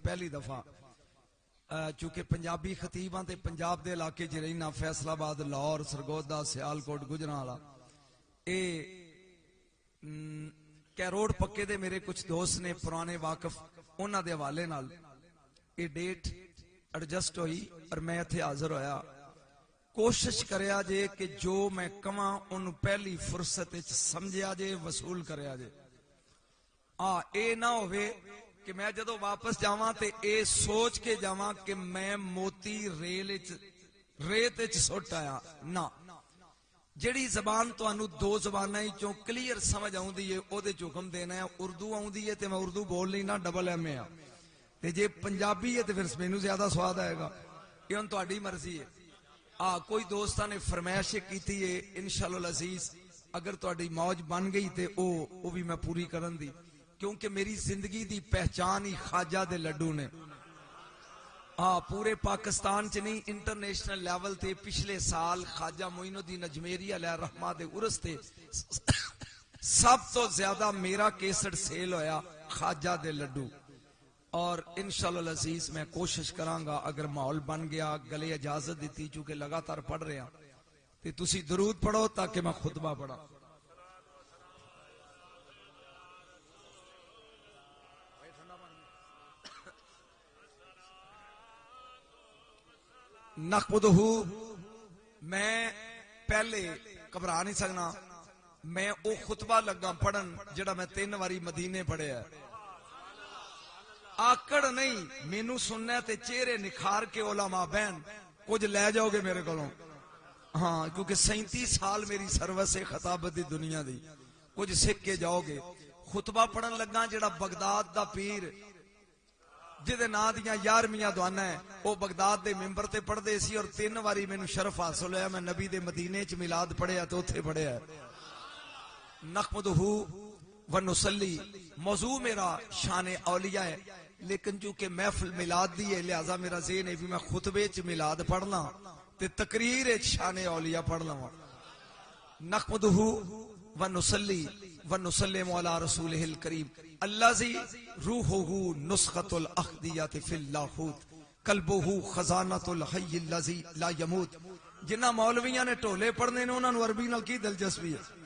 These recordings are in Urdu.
پہلی دفعہ چونکہ پنجابی خطیباں تے پنجاب دے علاقے چ رہنا فیصل آباد لاہور سرگودا سیالکوٹ گجرانوالا اے کیروڑ پکے دے میرے کچھ دوست نے پرانے واقف انہاں دے حوالے نال اے ڈیٹ ایڈجسٹ ہوئی اور میں ایتھے حاضر ہویا کوشش کریا جے کہ جو میں کماں ان پہلی فرصت وچ سمجھیا جے وصول کریا جے اے نہ ہوئے کہ میں جدو واپس جاواں تے اے سوچ کے جاواں کہ میں موتی ریت وچ سٹ آیا نہ جڑی زبان تو انو دو زباناں چوں کلیئر سمجھ آوندی ہے او دے حکم دینا ہے اردو آوندی ہے تے میں اردو بول لینا ڈبل ایم اے تے جے پنجابی ہے تے پھر مینوں زیادہ سواد آئے گا یہ ہن تہاڈی مرضی ہے کوئی دوستاں نے فرمائش کیتی ہے انشاءاللہ العزیز اگر تہاڈی موج بن گئی تے او بھی میں پوری کرن دی کیونکہ میری زندگی دی پہچان ہی خواجہ دے لڈو نے پورے پاکستان چ نہیں انٹرنیشنل لیول تے پچھلے سال خواجہ معین الدین اجمیری علیہ رحمہ دے عرس تے سب تو زیادہ میرا کیسٹ سیل ہویا خواجہ دے لڈو اور انشاءاللہ العزیز میں کوشش کراں گا اگر ماحول بن گیا گلے اجازت دیتی چونکہ لگاتار پڑھ رہے ہیں تے تسی درود پڑھو تاکہ میں خطبہ پڑھا نحمدہ میں پہلے گھبرا نہیں سکنا میں او خطبہ لگا پڑھن جڑا میں 3 واری مدینے پڑھے ہے آکڑ نہیں مینوں سننا تے چہرے نکھار کے علماء بہن کچھ لے جاؤ گے میرے کولوں کیونکہ 37 سال میری سروس ہے خطابت دی دنیا دی کچھ سکھ کے جاؤ گے خطبہ پڑھن لگا جڑا بغداد دا پیر جدے نا دیاں 11ویں دعانا ہے وہ بغداد دے ممبر تے پڑھ دے سی اور 3 واری میں شرف حاصل ہویا میں نبی دے مدینے چ میلاد پڑھیا تو اتھے پڑھیا ہے نحمدہ و نصلی موضوع میرا شان اولیاء ہے لیکن چونکہ محفل میلاد دی ہے لہذا میرا ذہن ہے بھی میں خطبے چ میلاد پڑھنا تے تقریر شان اولیاء پڑھ لواں نحمدہ و نصلی و نسلم علی رسولہ الکریم الذی روحہ نسخۃ الاحدیۃ فی اللاہوت قلبہ خزانۃ الحی الذی لا یموت جنہ مولویاں نے ٹولے پڑھنے نے انہاں نوں عربی نال کی دلچسپی ہے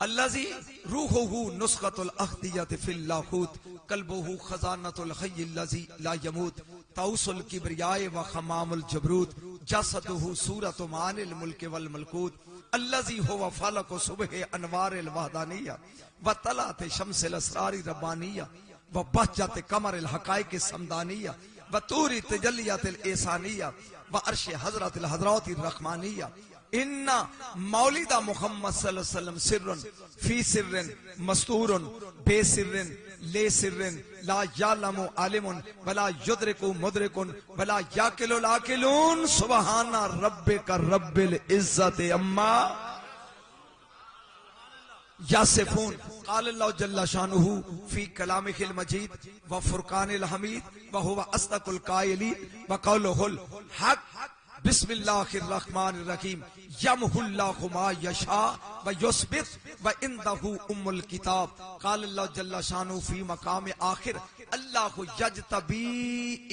الذی روحہ نسخۃ الاحدیۃ فی اللاہوت قلبہ خزانۃ الحی الذی لا یموت طاؤس الکبریاء و خمام الجبروت جسدہ صورت معانی الملک والملکوت الذی هو فلق صبح انوار الوحدانیہ و طلعت شمس الاسرار ربانیہ و بہجت قمر الحقائق السمدانیہ و طور تجلیات الاحسانیہ و عرش حضرت الحضرات الرحمانیہ ان مولد محمد صلی اللہ علیہ وسلم سر فی سر مستور بے سر لے سر لا یعلم عالم ولا یدرک مدرک ولا یاکل العاقلون سبحان ربک رب العزت اما یاسفون قال اللہ جل شانہ فی کلامہ المجید و فرقان الحمید وہو اصدق القائلین وقولہ الحق بسم اللہ الرحمن الرحیم یمحو اللہ ما یشاء و یثبت و عندہ ام الکتاب قال اللہ جل شانہ فی مقام آخر اللہ یجتبی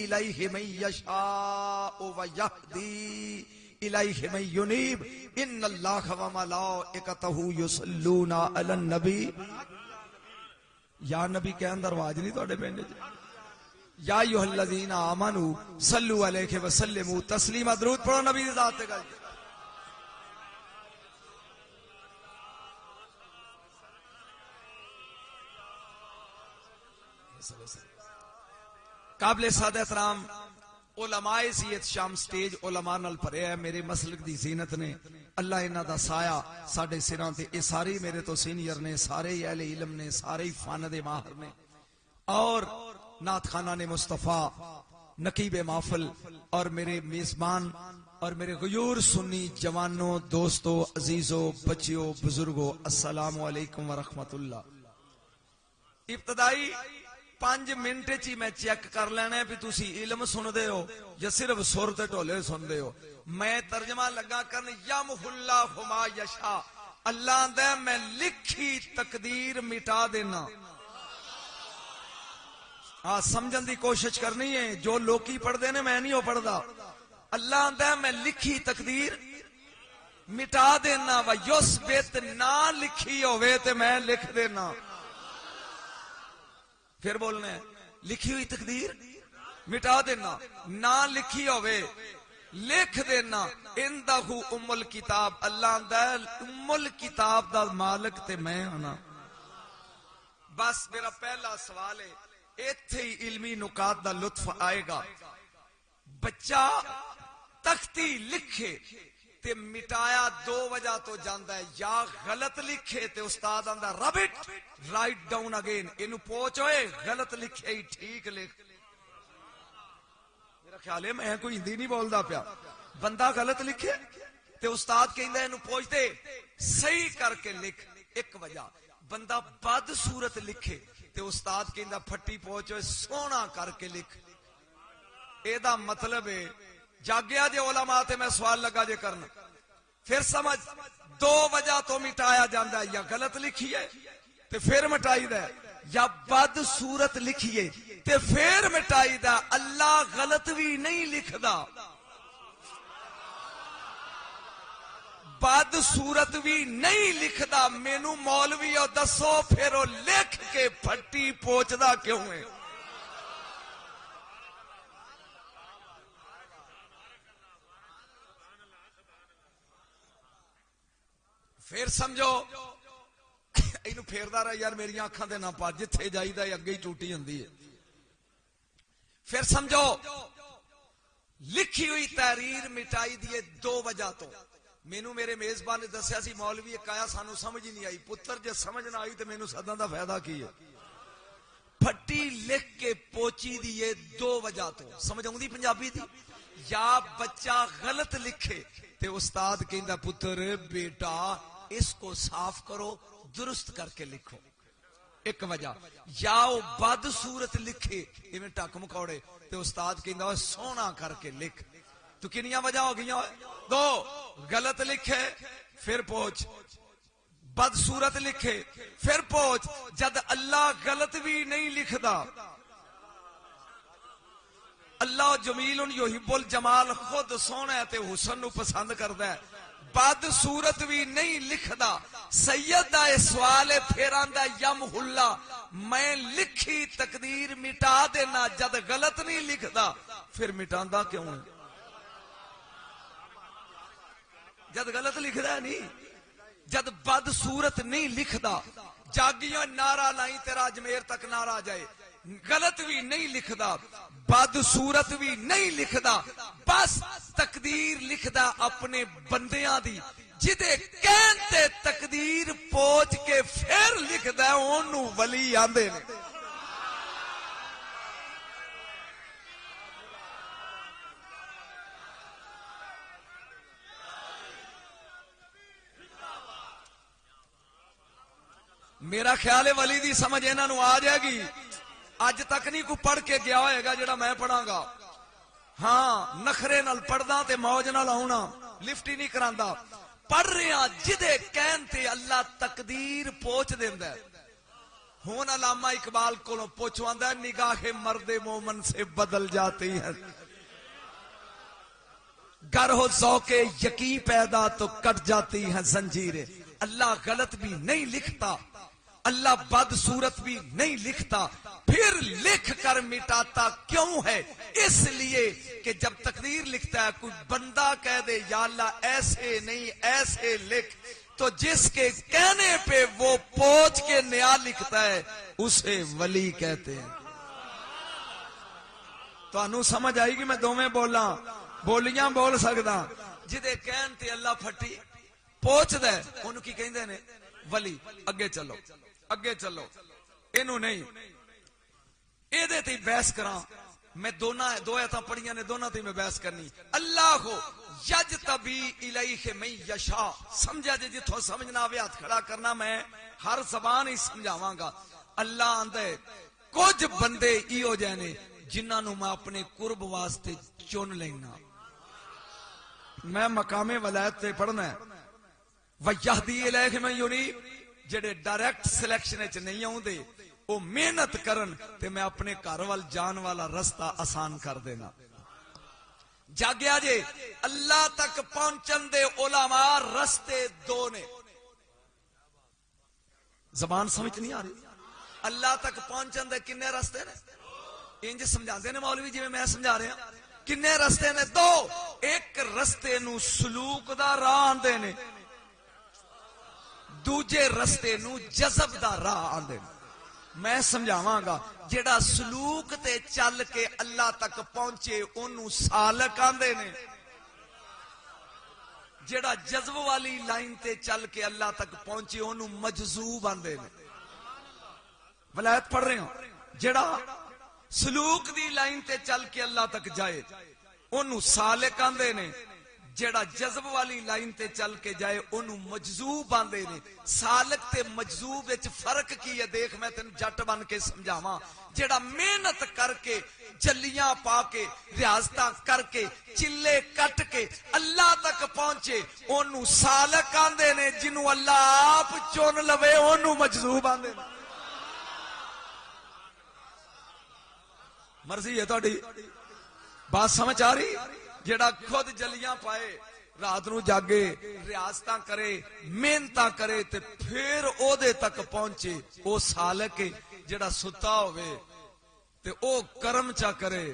الیہ من یشاء و یہدی الیہ من ینیب ان اللہ و ملائکتہ یصلون علی النبی یا نبی کے اندر واج نہیں توڑے پہنے یا ایھا الذین آمنوا صلوا علیہ وسلموا تسلیما درود پڑھو نبی دی ذات تے گل قابل سادہ احترام علماء زیت شام سٹیج علماء نال بھرے ہے میرے مسلک دی زینت نے اللہ انہاں دا سایہ ساڈے سراں تے اے سارے میرے تو سینئر نے سارے اہل علم نے سارے فن دے ماہر نے اور نعت خانہ مصطفیٰ نقیب محفل اور میرے میزبان اور میرے غیور سنی جوانوں دوستوں عزیزوں بچیوں بزرگوں السلام علیکم ورحمت اللہ ابتدائی 5 منٹ چی میں چیک کر لینا ہے بھی تسی علم سن دے ہو یا صرف سر تے ٹولے سن دے ہو میں ترجمہ لگا کرنے یمحو اللہ ما یشاء اللہ دے میں لکھی تقدیر مٹا دینا ہاں سمجھن دی کوشش کرنی ہے. جو لوکی پڑھتے نے میں نہیں ہو پڑھتا. اللہ آندا ہے میں لکھی تقدیر مٹا دینا. و یثبت نہ لکھی ہوئے تے میں لکھ دینا. پھر بولنا ہے لکھی ہوئی تقدیر مٹا دینا, نہ لکھی ہوئے لکھ دینا. اندہ ام الکتاب. اللہ آندا ہے ام الکتاب دا مالک تے میں ہاں. بس میرا پہلا سوال ہے, ایتھے ہی علمی نکات دا لطف آئے گا. بچہ تختی لکھے تے مٹایا دو وجہ تو جاندا ہے, یا غلط لکھے تے استاد آندا رب اٹ رائٹ ڈاؤن اگین. اینو پوچھ ہوئے غلط لکھے ہی ٹھیک لکھ. میرا خیال ہے میں کوئی ہندی نہیں بولدا پیا. بندہ غلط لکھے تے استاد کہندا اینو پوچھ دے صحیح کر کے لکھ. ایک وجہ. بندہ بد صورت لکھے تے استاد کہندا پھٹی پوچھ ہوئے سونا کر کے لکھ. اے دا مطلب ہے جاگیا جے علماء تے میں سوال لگا جے کرنا. پھر سمجھ دو وجہ تو مٹایا جاندا ہے, یا غلط لکھیے تے پھر مٹائی دا, یا بد صورت لکھیے تے پھر مٹائی دا. اللہ غلط بھی نہیں لکھدا, بد صورت بھی نہیں لکھدا. مینو مولوی او دسو پھر او لکھ کے پھٹی پوچھدا کیوں ہے؟ پھر سمجھو اینو پھیردا رہا یار میری آنکھاں دے نہ پا, جتھے جائیدا ہے اگے ہی ٹوٹی ہوندی ہے. پھر سمجھو لکھی ہوئی تحریر مٹائی دیے دو وجہ تو. مینو میرے میزبان نے دسیا سی مولوی ایک آیا سانو سمجھ ہی نہیں آئی. پتر جے سمجھ نہ آئی تو مینو سدن دا فائدہ کی ہے؟ پھٹی لکھ کے پوچی دیے دو وجہ تو. سمجھ آؤں دی پنجابی دی؟ یا بچہ غلط لکھے تے استاد کہندا پتر بیٹا اس کو صاف کرو درست کر کے لکھو. ایک وجہ. یا وہ بد صورت لکھے ایویں ٹک مکوڑے تے استاد کہندا سونا کر کے لکھ. تو کنیاں وجہ ہو گئی؟ دو. غلط لکھے پھر پوچھ, بد صورت لکھے پھر پوچھ. جد اللہ غلط بھی نہیں لکھدا. اللہ جمیل یحب الجمال, خود سونا ہے تے حسن نو پسند کردا ہے. بد صورت بھی نہیں لکھدا. سید دا سوال ہے پھر آندا یمح اللہ, میں لکھی تقدیر مٹا دینا. جد غلط نہیں لکھدا پھر مٹاندا کیوں ہے؟ جد غلط لکھدا ہے نہیں, جد بد صورت نہیں لکھدا. جاگیاں نعرہ لائی تیرا اجمیر تک نعرہ جائے. غلط بھی نہیں لکھدا, بد صورت بھی نہیں لکھدا. بس تقدیر لکھدا اپنے بندیاں دی. جدے کہن تے تقدیر پوچھ کے پھر لکھدا اونوں ولی آندے نے. میرا خیال ہے ولی دی سمجھ انہاں نوں آ جائے گی. اج تک نہیں کوئی پڑھ کے گیا ہوئے گا جڑا میں پڑھاں گا. ہاں نخرے نال پڑھدا تے موج نال آونا, لفٹ ہی نہیں کراندا. پڑھ رہے ہیں جدے کہن تے اللہ تقدیر پوچھ دیندا ہے. ہن علامہ اقبال کولوں پوچھواندا ہے نگاہ مرد مومن سے بدل جاتی ہے. گر ہو ذوق یقین پیدا تو کٹ جاتی ہیں زنجیریں. اللہ غلط بھی نہیں لکھتا, اللہ بد صورت بھی نہیں لکھتا. پھر لکھ کر مٹاتا کیوں ہے؟ اس لیے کہ جب تقدیر لکھتا ہے کوئی بندہ کہہ دے یا اللہ ایسے نہیں ایسے لکھ, تو جس کے کہنے پہ وہ پوچھ کے نیا لکھتا ہے اسے ولی کہتے ہیں. تو انو سمجھ آئی گی میں دوویں بولاں بولیاں بول سکدا. جدے کہن تے اللہ پھٹی پوچھ دے انہوں کی کہندے نے ولی. اگے چلو اگے چلو, اینو نہیں اے دے تے بحث کراں میں. دو ایتاں پڑھیاں نے دونوں تے میں بحث کرنی. اللہ یجتبی الیہ من یشاء. سمجھا جے جتھوں سمجھنا آوے ہاتھ کھڑا کرنا, میں ہر زبان ہی سمجھاواں گا. اللہ آندا ہے کچھ بندے ایو جے نے جنہاں نوں میں اپنے قرب واسطے چن لینا. میں مقام ولایت تے پڑھنا ہے. وَيَهْدِي إِلَيْهِ مَن يُنِيبُ, جڑے ڈائریکٹ سلیکشن وچ نہیں آوندے وہ محنت کرن تے میں اپنے گھر وال جان والا رستہ آسان کر دینا. جاگیا جے اللہ تک پہنچن دے علماء رستے دو نے. زبان سمجھ نہیں آ رہی؟ اللہ تک پہنچن دے کنے رستے نے؟ انج سمجھا دے نے مولوی جی میں سمجھا رہا ہوں. کنے رستے نے؟ دو. ایک رستے نو سلوک دا راہ آندے نے، دوجے رستے نو جذب دا راہ آندے نے. میں سمجھاواں گا. جڑا سلوک تے چل کے اللہ تک پہنچے اونوں سالک آندے نے، جڑا جذب والی لائن تے چل کے اللہ تک پہنچے اونوں مجذوب آندے نے. ولایت پڑھ رہے ہو؟ جڑا سلوک دی لائن تے چل کے اللہ تک جائے اونوں سالک آندے نے، جڑا جذب والی لائن تے چل کے جائے اونوں مجذوب آندے نے. سالک تے مجذوب وچ فرق کی ہے دیکھ میں تینوں جٹ بن کے سمجھاواں. جڑا محنت کر کے جلیاں پا کے ریاضتاں کر کے چلے کٹ کے اللہ تک پہنچے اونوں سالک آندے نے، جنوں اللہ آپ چن لوے اونوں مجذوب آندے نے. مرضی ہے تہاڈی. بات سمجھ آ رہی؟ جڑا خود جلیاں پائے، رات نو جاگے، ریاضتاں کرے، محنتاں کرے تے پھر او دے تک پہنچے او سالک ہے. جڑا ستا ہوئے تے او کرم چا کرے،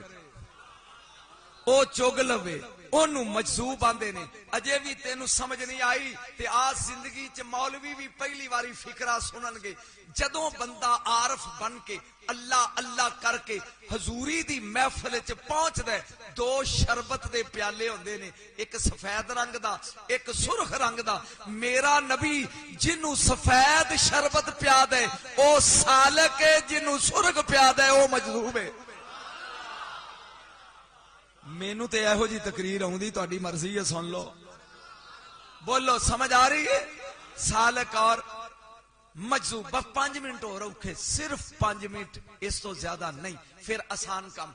او چگ لوے اونوں مجذوب آندے نے. اجے بھی تینوں سمجھ نہیں آئی تے آج زندگی چ مولوی بھی پہلی واری فکرہ سنن گے. جدوں بندہ عارف بن کے اللہ اللہ کر کے حضوری دی محفل چ پہنچدا ہے، دو شربت دے پیالے ہوندے نے، ایک سفید رنگ دا ایک سرخ رنگ دا. میرا نبی جنوں سفید شربت پیا دے او سالک ہے، جنوں سرخ پیا دے او مجذوب ہے. مینوں تے ایہو جی تقریر آوندی، تہاڈی مرضی ہے سن لو. بولو سمجھ آ رہی ہے؟ سالک اور مجذوب. بس 5 منٹ اور اوکھے، صرف 5 منٹ، اس تو زیادہ نہیں، پھر آسان کام.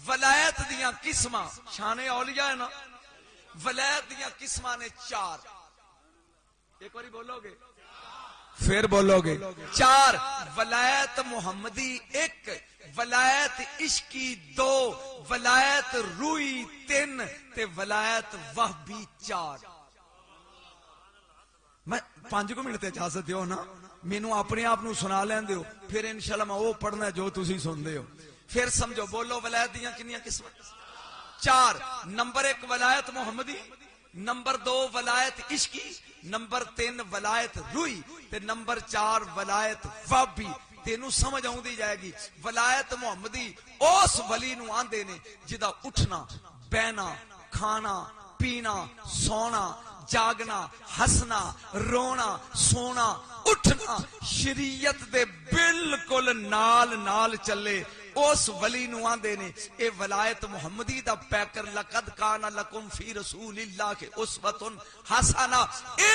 ولایت دیاں قسماں، شان اولیاء ہے نا، ولایت دیاں قسماں نے 4. ایک باری بولو گے پھر بولو گے. 4. ولایت محمدی 1، ولایت عشقی 2، ولایت روئی 3 تے ولایت وہبی 4. میں 5 منٹ تے اجازت دیو نا، مینوں اپنے آپ نو سنا لین دیو، پھر انشاءاللہ میں وہ پڑھنا جو تسی سن دے ہو. پھر سمجھو. بولو ولایت دیاں کنیاں قسماں؟ 4. نمبر 1 ولایت محمدی، نمبر 2 ولایت عشقی، نمبر 3 ولایت روئی تے نمبر 4 ولایت وہبی. تینوں سمجھ آؤں دی جائے گی. ولایت محمدی اس ولی نو آندے نے جدا اٹھنا بینا کھانا پینا سونا جاگنا ہسنا رونا سونا اٹھنا شریعت دے بالکل نال نال چلے اس ولی نو آندے نے. اے ولایت محمدی دا پیکر لقد کان لکم فی رسول اللہ کے اسوۃ حسنہ. اے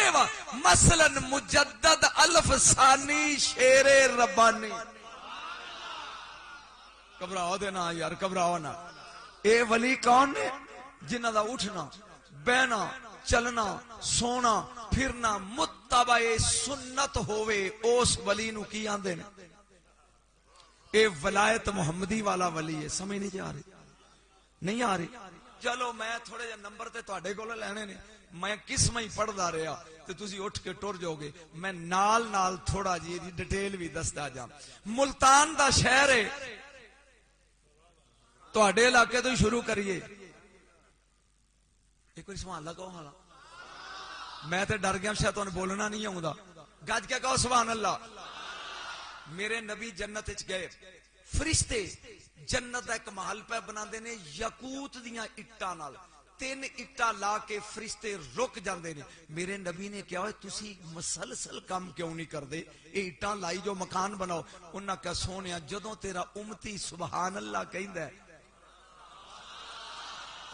مثلا مجدد الف ثانی شیر ربانی. گھبراؤ دینا یار، گھبراؤ نا. اے ولی کون نے؟ جنہ دا اٹھنا بینا چلنا سونا پھرنا متبع سنت ہوئے اس ولی نو کی آندے نے. اے ولایت محمدی والا ولی ہے. سمجھ نہیں آ رہی؟ نہیں آ رہی؟ چلو میں تھوڑے جے نمبر تے تواڈے کول لینے نے، میں قسمیں ہی پڑھدا رہیا تے تسی اٹھ کے ٹر جاؤ گے. میں نال نال تھوڑا جی دی ڈیٹیل بھی دسدا جا. ملتان دا شہر ہے، تواڈے علاقے تو شروع کریے. ایک بار سبحان اللہ کہو. حالا میں تے ڈر گیا شاید تانوں بولنا نہیں آوندا. گج کے کہو سبحان اللہ. میرے نبی جنت وچ گئے، فرشتے جنت دا ایک محل پہ بناندے نے یاقوت دیاں اٹاں نال. 3 اٹاں لا کے فرشتے رک جاندے نے. میرے نبی نے کہا ہے تسی مسلسل کام کیوں نہیں کردے؟ اے اٹاں لائی جو مکان بناؤ. انہاں کہا سونیا جدوں تیرا امتی سبحان اللہ کہندا ہے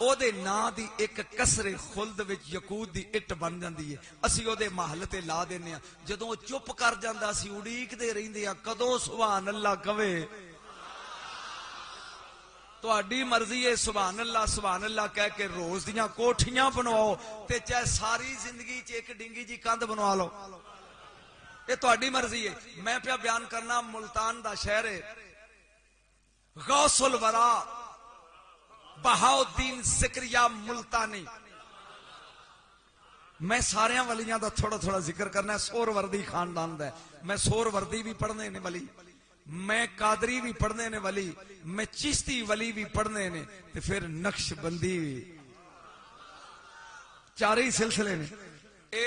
او دے نا دی ایک کسر خلد وچ یقوت دی اٹ بن جاندی ہے. اسی او دے محل تے لا دینے ہاں. جدوں چپ کر جاندا اسی اڑیک دے رہندے ہاں کدوں سبحان اللہ کہے. تہاڈی مرضی ہے سبحان اللہ کہہ کے روز دیاں کوٹھیاں بنواؤ تے چاہے ساری زندگی چ ایک ڈنگی جی کندھ بنوا لو. یہ تہاڈی مرضی ہے. میں پیا بیان کرنا ملتان دا شہر ہے. غوث الورا بہاؤدین زکریا ملتانی. میں سارے ولیاں دا تھوڑا تھوڑا ذکر کرنا ہے. سور وردی خاندان دا ہے. میں سور وردی بھی پڑھنے نے ولی, میں قادری بھی پڑھنے نے ولی, میں چشتی ولی بھی پڑھنے نے, تے پھر نقش بندی بھی, چارے ہی سلسلے نے. اے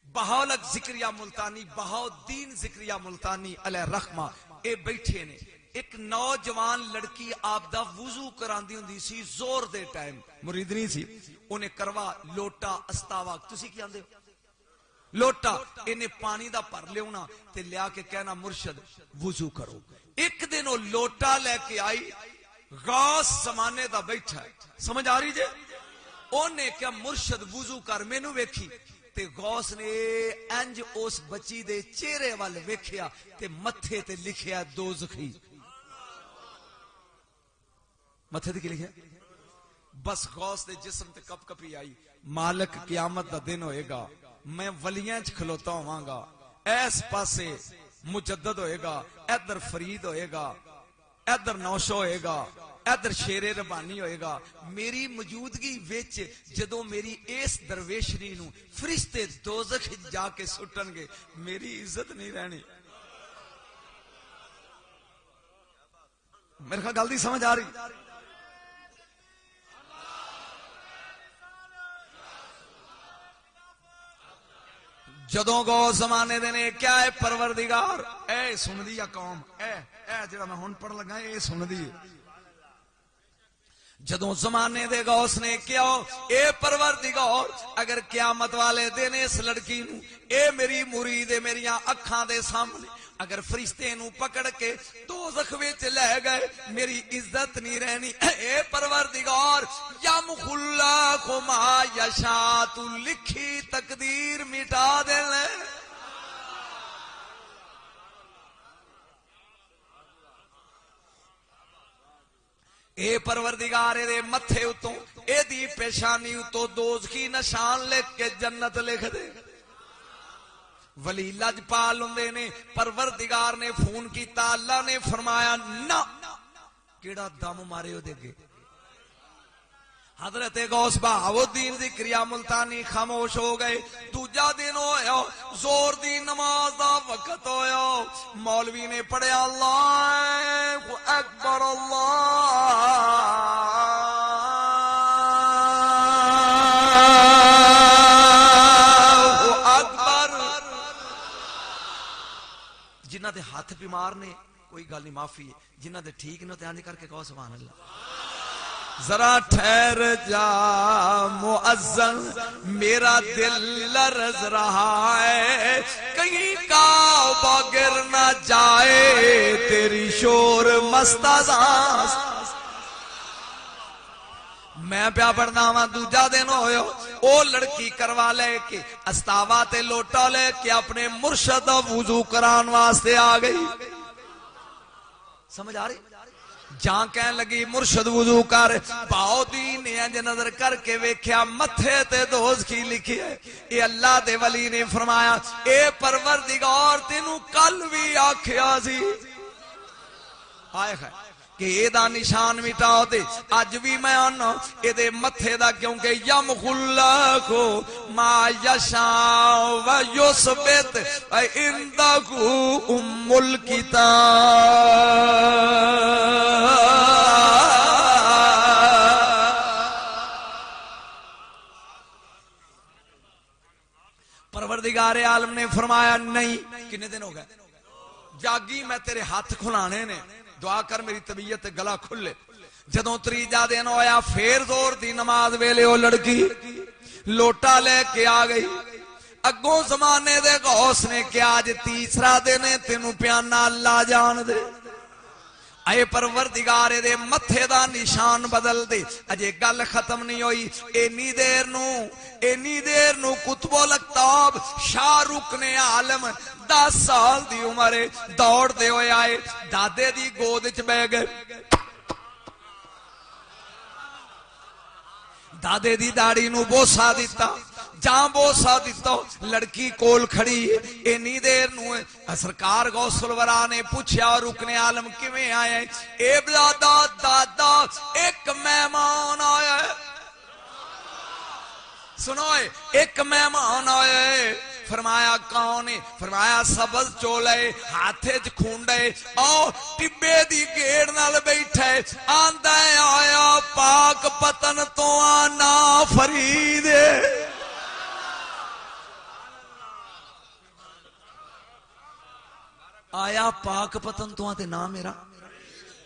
بہاولک زکریا ملتانی, بہاؤدین زکریا ملتانی علیہ رحمہ, اے بیٹھے نے. ایک نوجوان لڑکی آپ دا وضو کراندی ہوندی سی زور دے ٹائم, مریدنی سی, انہیں کروا لوٹا استاوا, تسی کی آندے ہو لوٹا, انہیں پانی دا پر لے ہونا تے لیا کے کہنا مرشد وضو کرو. ایک دن وہ لوٹا لے کے آئی, غوث زمانے دا بیٹھا ہے, سمجھ آ رہی جے, انہیں کیا مرشد وضو کر, مینوں ویکھی تے غوث نے انج اس بچی دے چہرے وال ویکھیا تے متھے تے لکھیا دوزخی. متھے تے کی لکھیا؟ بس غوث دے جسم تے کپ کپی آئی, مالک قیامت دا دن ہوئے گا, میں ولیاں چ کھلوتا ہواں گا, ایس پاسے مجدد ہوئے گا, ادھر فرید ہوئے گا, ادھر نوشو ہوئے گا, ادھر شیر ربانی ہوئے گا. میری موجودگی وچ جدوں میری اس درویشنی نو فرشتے دوزخ جا کے سٹن گے, میری عزت نہیں رہنی. میرے خیال گل دی سمجھ آ رہی؟ جدوں گو زمانے دے نے کیا ہے پروردگار, اے سن دی یا قوم, اے جڑا میں ہن پڑھ لگا اے سن دی. جدوں زمانے دے غوث نے کیا, اے پروردگار اگر قیامت والے دن اس لڑکی نو, اے میری مرید ہے میریاں اکھاں دے سامنے, اگر فرشتے نو پکڑ کے دوزخ وچ لے گئے میری عزت نہیں رہنی. اے پروردگار یمحو اللہ ما یشاء, تو لکھی تقدیر مٹا دے. اے پروردگار دے متھے اتوں اے دی پیشانی اتوں دوزخی نشان لکھ کے جنت لکھ دے. ولی لجپال ہوندے نے, پروردگار نے فون کیتا, اللہ نے فرمایا نہ, کیڑا دم مارے ہو دے گے. حضرت غوث بہاؤدین زکریا ملتانی خاموش ہو گئے. دوجا دن ہویا, زور دی نماز دا وقت ہویا, مولوی نے پڑھیا اللہ اکبر اللہ اکبر. جنہ دے ہاتھ بیمار نے کوئی گل نہیں معافی ہے, جنہ دے ٹھیک نے تے کر کے کہو سبحان اللہ. ذرا ٹھہر جا مؤذن میرا دل لرز رہا ہے, کہیں کعبہ گر نہ جائے تیری شور مستازاں. میں پیا پڑھنا وا دوجا دن ہویا, او لڑکی کروا لے کے استاوا تے لوٹا لے کے اپنے مرشد وضو کران واسطے آ گئی. سمجھ آ رہی؟ جان کہن لگی مرشد وضو کر, بہاؤدین نے انج نظر کر کے ویکھیا متھے تے دوزخی لکھی ہے. اے اللہ دے ولی نے فرمایا اے پروردگار تینوں کل بھی آکھیا سی آئے خیر کہ اے دا نشان مٹاؤ دے, اج بھی میں آنا اے دے متھے دا, کیونکہ یمحو اللہ ما یشاء و یثبت وعندہ ام الکتاب. پروردگار عالم نے فرمایا نہیں. کتنے دن ہو گئے جاگی, میں تیرے ہاتھ کھلانے نے, دعا کر میری طبیعت گلا کھلے. جدوں تریجا دن ہویا پھر زور دی نماز ویلے او لڑکی لوٹا لے کے آ گئی. اگوں زمانے دے غوث نے کیا اج تیسرا دن ہے تینوں پیانا اللہ جان دے. اے پروردگار دے متھے دا نشان بدل دے. اجے گل ختم نہیں ہوئی, اینی دیر نو کتب الاقطاب شاہ رکن عالم 10 سال دی عمر دوڑ دے ہوئے آئے, دادے دی گود وچ بہ گئے. دادے دی داڑھی نو بوسا دیتا, جاں بوسا دیتا لڑکی کول کھڑی اینی دیر نو سرکار غوث الورا نے پوچھا رکن عالم کیویں آیا اے دادا ایک مہمان آیا ہے سنو ایک مہمان آیا ہے فرمایا کون ہے فرمایا سبز چولے ہاتھے چ کھونڈے او ٹبے دی گیڑ نال بیٹھے آندا آیا پاک پتن تو آنا فرید آیا پاک پتن تو آتے نام میرا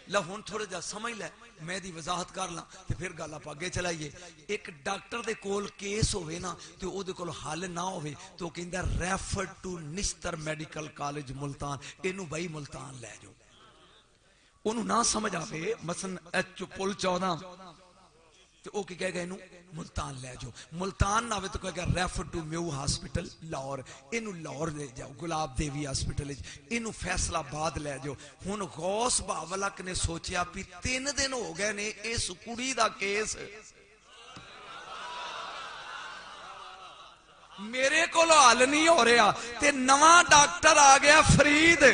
لہون تھوڑے جا سمجھ لے میں دی وضاحت کر لاں تے پھر گل آپ اگے چلائیے ایک ڈاکٹر دے کول کیس ہوئے نا تے او دے کول حل نہ ہوئے تو کہندا refer to Nishtar Medical College Multan اینو بھائی ملتان لے جاؤ اونوں نہ سمجھ آوے مثلا ایچ پل 14 تے او کی کہے گا اینو ملتان لے جاؤ ملتان نہ ہوئے تو کہے گا refer to Mayo Hospital Lahore اینو لاہور لے جاؤ گلاب دیوی ہاسپٹل اینو فیصلہ آباد لے جاؤ ہن غوث باولک نے سوچیا بھی 3 دن ہو گئے نے اس کڑی دا کیس میرے کو حل نہیں ہو رہا تے نواں ڈاکٹر آ گیا فرید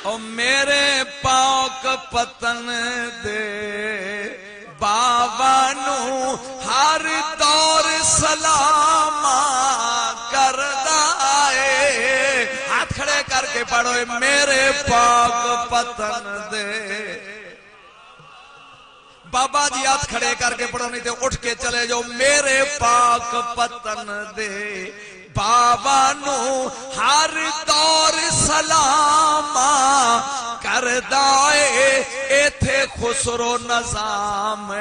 او میرے پاک پتن دے بابا نو ہر دور سلام کردا اے ہاتھ کھڑے کر کے پڑھو میرے پاک پتن دے بابا جی ہاتھ کھڑے کر کے پڑھو نہیں تے اٹھ کے چلے جو میرے پاک پتن دے بابا نو ہر دور سلام کردا اے ایتھے خسرو نظام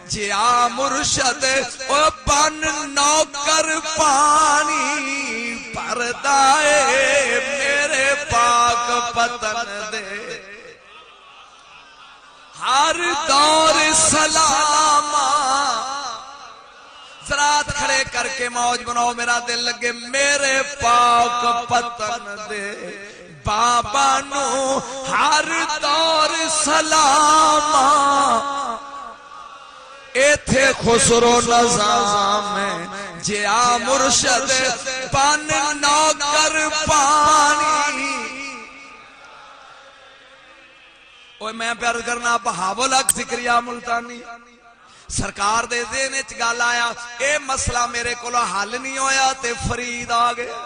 جیا مرشد او بن نوکر پانی پردا اے میرے پاک پتن دے ہر دور سلام ذرات کھڑے کر کے موج بناؤ میرا دل لگے میرے پاک پتن دے بابا نو ہر دور سلام ایتھے خسرو نظام جیا مرشد بن نوکر پانی اوہ میں پیار کرنا بہاول اک ذکریہ ملتانی سرکار دے ذہن وچ گل آیا اے مسئلہ میرے کو حل نہیں ہویا تے فرید آ گیا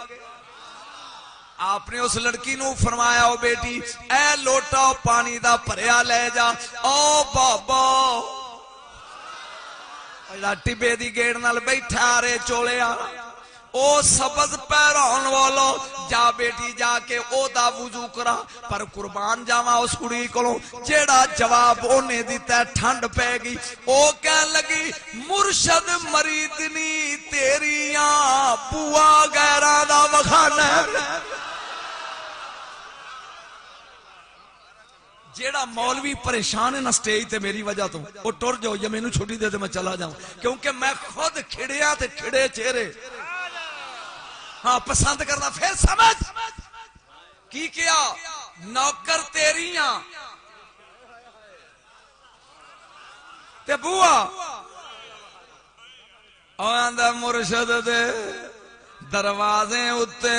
آپ نے اس لڑکی نو فرمایا او بیٹی اے لوٹا پانی دا بھریا لے جا او بابا ٹبے دی گیڑ نال بیٹھا رے چولیا او سبز پیران والو جا بیٹی جا کے او دا وضو کرا پر قربان جاواں اس کڑی کولوں جیڑا جواب اونے دیتا ٹھنڈ پے گئی او کہن لگی مرشد مریدنی تیریاں بوا غیراں دا وکھانا جیڑا مولوی پریشان ہے نا سٹیج تے میری وجہ تو او ٹر جاؤ یا مینوں چھٹی دے تے میں چلا جاؤں کیونکہ میں خود کھڑیا تے کھڑے چہرے ہاں پسند کرنا پھر سمجھ کی کیا نوکر تیریاں تے بوا آندا مرشد دے دروازے اتے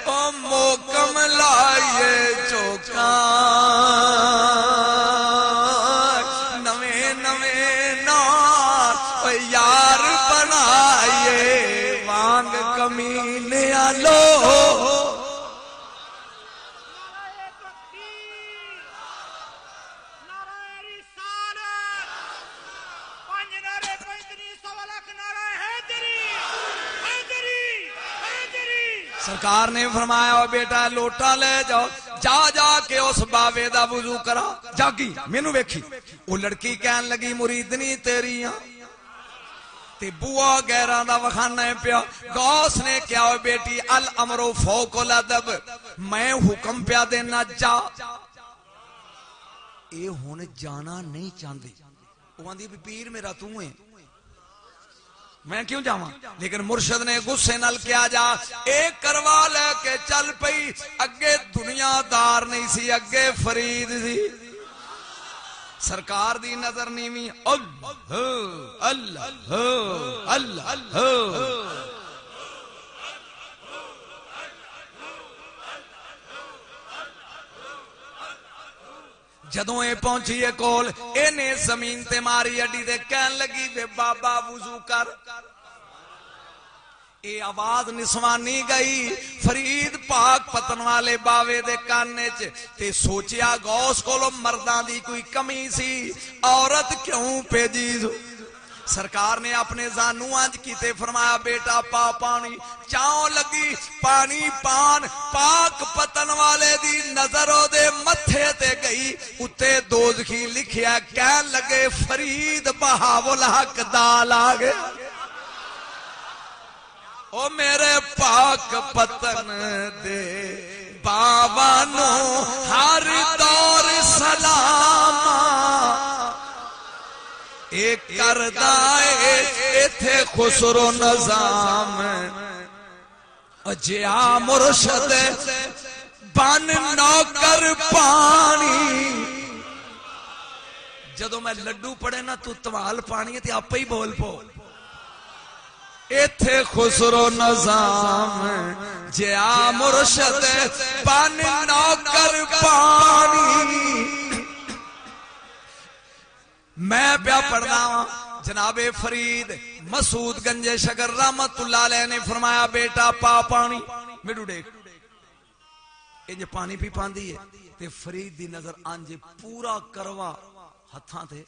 او موکم لائیے چوکاں یار بنائیے وانگ کمینے آلو سرکار نے فرمایا او بیٹا لوٹا لے جاؤ جا جا کے اس باوے دا وضو کرا جاگی مینوں ویکھی او لڑکی کہن لگی مریدنی تیریاں تے بوا غیران دا وکھانا پیا غوث نے کیا او بیٹی الامر فوق الادب میں حکم پیا دینا جا اے ہن جانا نہیں چاہندی وہ آندی بھی پیر میرا تو ہے، میں کیوں جاواں؟ لیکن مرشد نے غصے نال کیا جا ایک کروا لے کے چل پئی، اگے دنیا دار نہیں سی، اگے فرید سی، سرکار دی نظر نیویں، اللہ اللہ اللہ۔ جدوں اے پہنچی ہے کول، اینے زمین تے ماری اڈی دے کہن لگی وے بابا وضو کر۔ اے آواز نسوانی گئی فرید پاک پتن والے باوے دے کانے چ، تے سوچیا غوث کولو مرداں دی کوئی کمی سی، عورت کیوں بھیجی؟ سرکار نے اپنے زانو انج کیتے، فرمایا بیٹا پا پانی، چاؤں لگی پانی پان، پاک پتن والے دی نظر او دے متھے تے گئی، اتے دوزخی لکھیا، کہن لگے فرید بہاول حق دال آگے، او میرے پاک پتن دے باوانو ہر دور سلام، ایک کردائے ایتھے خسرو نظام، جیا مرشد بن نوکر پانی۔ جدو میں لڈو پڑے نا تو توال پانی تے آپ ہی بول پو، ایتھے خسرو نظام، جیا مرشد بن نوکر پانی۔ میں پیا پڑھنا ہوں جناب فرید مسعود گنج شگر رحمت اللہ علیہ نے فرمایا بیٹا پا پانی، میڈو دیکھ انج پانی پی پاندی ہے، تے فرید دی نظر انج پورا کروا ہتھاں تھے،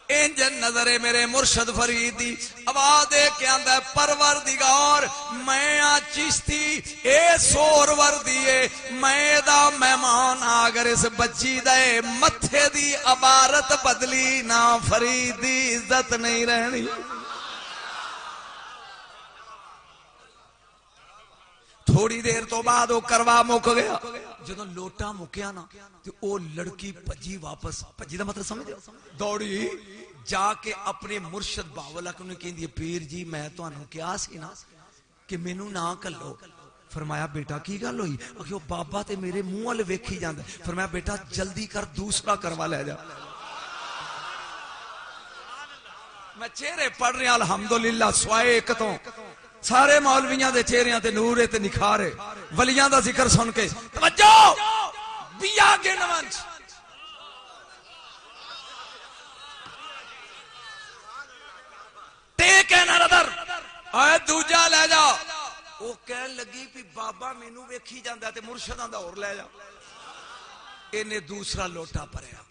انج نظر میرے مرشد فرید دی، آواز دے کے آندہ ہے پروردگار میں چشتی اے سور وردیے، میں دا مہمان اگر اس بچی دے متھے دی عبارت بدلی نہ فرید دی عزت نہیں رہنی۔ تھوڑی دیر تو بعد وہ کروا مک گیا، جدو لوٹا مکیا نا تو وہ لڑکی پجی واپس، پجی دا مطلب سمجھ دوڑی جا کے اپنے مرشد باولا کو انہیں کہندی پیر جی میں تو انہوں کیا سی نا کہ مینوں نہ کلو۔ فرمایا بیٹا کی گل ہوئی؟ کہ وہ بابا تے میرے منہ والے ویکھی جاندا۔ فرمایا بیٹا جلدی کر دوسرا کروا لے جا۔ میں چہرے پڑھ رہا الحمدللہ سوائے ایک تو سارے مولویاں دے چہریاں تے نورے تے نکھارے، ولیاں دا ذکر سن کے توجہ بیا کے نمانچ ٹیک ہے نردر آئے دوجہ لے جا۔ وہ کہن لگی بھی بابا مینو ویکھی جاندہ تے مرشداں دا اور لے جا۔ انہیں دوسرا لوٹا پریا،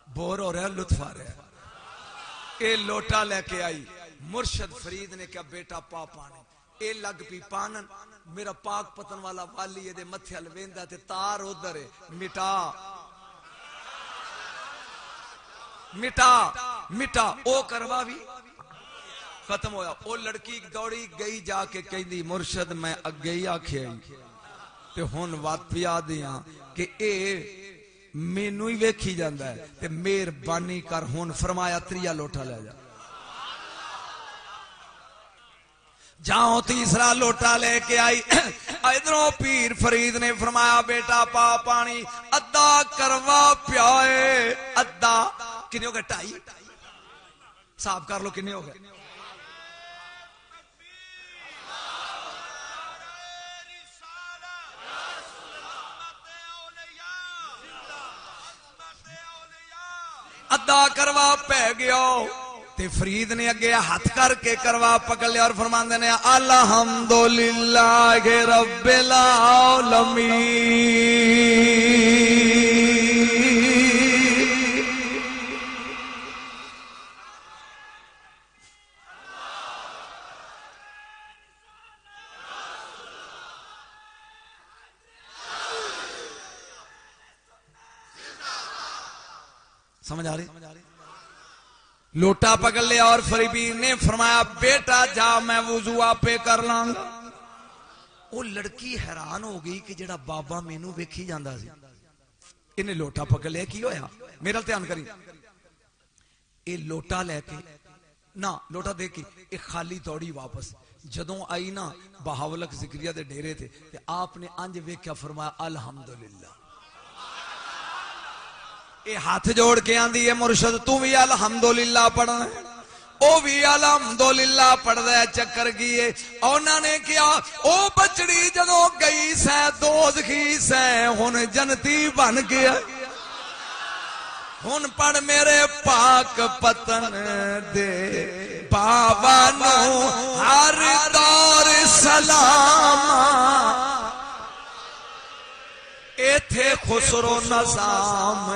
بور ہو رہا لطف آ رہا، اے لوٹا لے کے آئی۔ مرشد فرید نے کہا بیٹا پا پانی، اے لگ پی پانن، میرا پاک پتن والا والی یہ دے متھے الویندہ تے تار ادھر ہے، مٹا مٹا مٹا، او کروا بھی ختم ہویا۔ او لڑکی دوڑی گئی جا کے کہندی مرشد میں اگے ہی آکھے آئی تے ہون وات پیا دیاں کہ اے مینو ہی ویکھی جاندہ ہے تے میر بانی کر، ہون فرمایا تریا لوٹا لے جا۔ جاؤں تیسرا لوٹا لے کے آئی، ادھروں پیر فرید نے فرمایا بیٹا پا پانی، ادھا کروا پیائے، ادھا کنے ہو گئے؟ ٹائی صاحب کر لو کنے ہو گئے؟ ادھا کروا پہ گیا تے فرید نے اگے ہاتھ کر کے کروا پکڑ لیا اور فرماندے نے الحمدللہ رب العالمین۔ سمجھ آ رہی؟ لوٹا پکڑ لیا اور فریبی نے فرمایا بیٹا جا میں وضو آپے کر لانگا۔ وہ لڑکی حیران ہو گئی کہ جڑا بابا مینو ویکھی جاندہ سی، انہیں لوٹا پکڑ لیا کی ہویا؟ میرا دھیان کری اے لوٹا لے کے نہ لوٹا دے کے ایک خالی دوڑی واپس جدوں آئی نا بہاولک ذکریہ دے ڈیرے تھے تے آپ نے انج ویکھیا فرمایا الحمدللہ اے ہاتھ جوڑ کے آندی ہے مرشد تو بھی الحمدللہ پڑھنا ہے او بھی الحمدللہ پڑھ دے چکر گئے انہوں نے کیا او بچڑی جدوں گئی سے دوزخی سے ہن جنتی بن گیا ہن پڑھ میرے پاک پتن دے بابا نو ہر دور سلام ایتھے خسرو نظام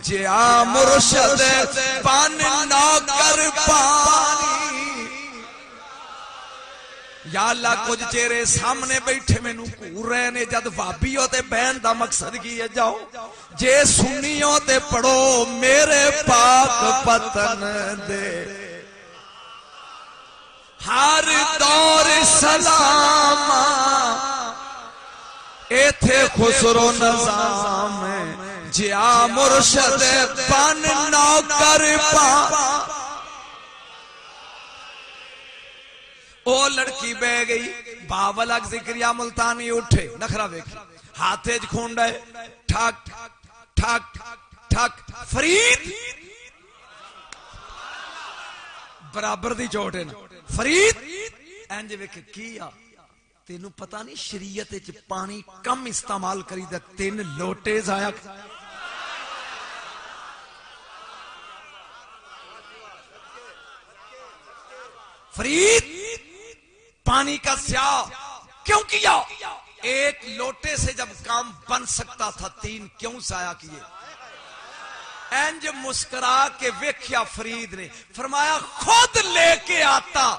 جیا مرشد بن نوکر پانی یا اللہ کچھ چہرے سامنے بیٹھے میں نو پور رہے نے جد وابیوں تے بہن دا مقصد کی ہے جاؤ جے سنیوں تے پڑھو میرے پاک پتن دے ہر دور سلام ایتھے خسرو نظام جیا مرشد بن نوکر پا او لڑکی بہ گئی باولک ذکریہ ملتانی اٹھے نخرہ ویکھی ہاتھے کھونڈا ہے ٹھک ٹھک ٹھک فرید برابر دی چوٹ ہے نا فرید اینج ویکھ کیا تینوں پتہ نہیں شریعت وچ پانی کم استعمال کری تے 3 لوٹے ضائع فرید پانی کا سیاہ کیوں کیا ایک لوٹے سے جب کام بن سکتا تھا 3 کیوں ضائع کیے اینج مسکرا کے ویکھیا فرید نے فرمایا خود لے کے آتا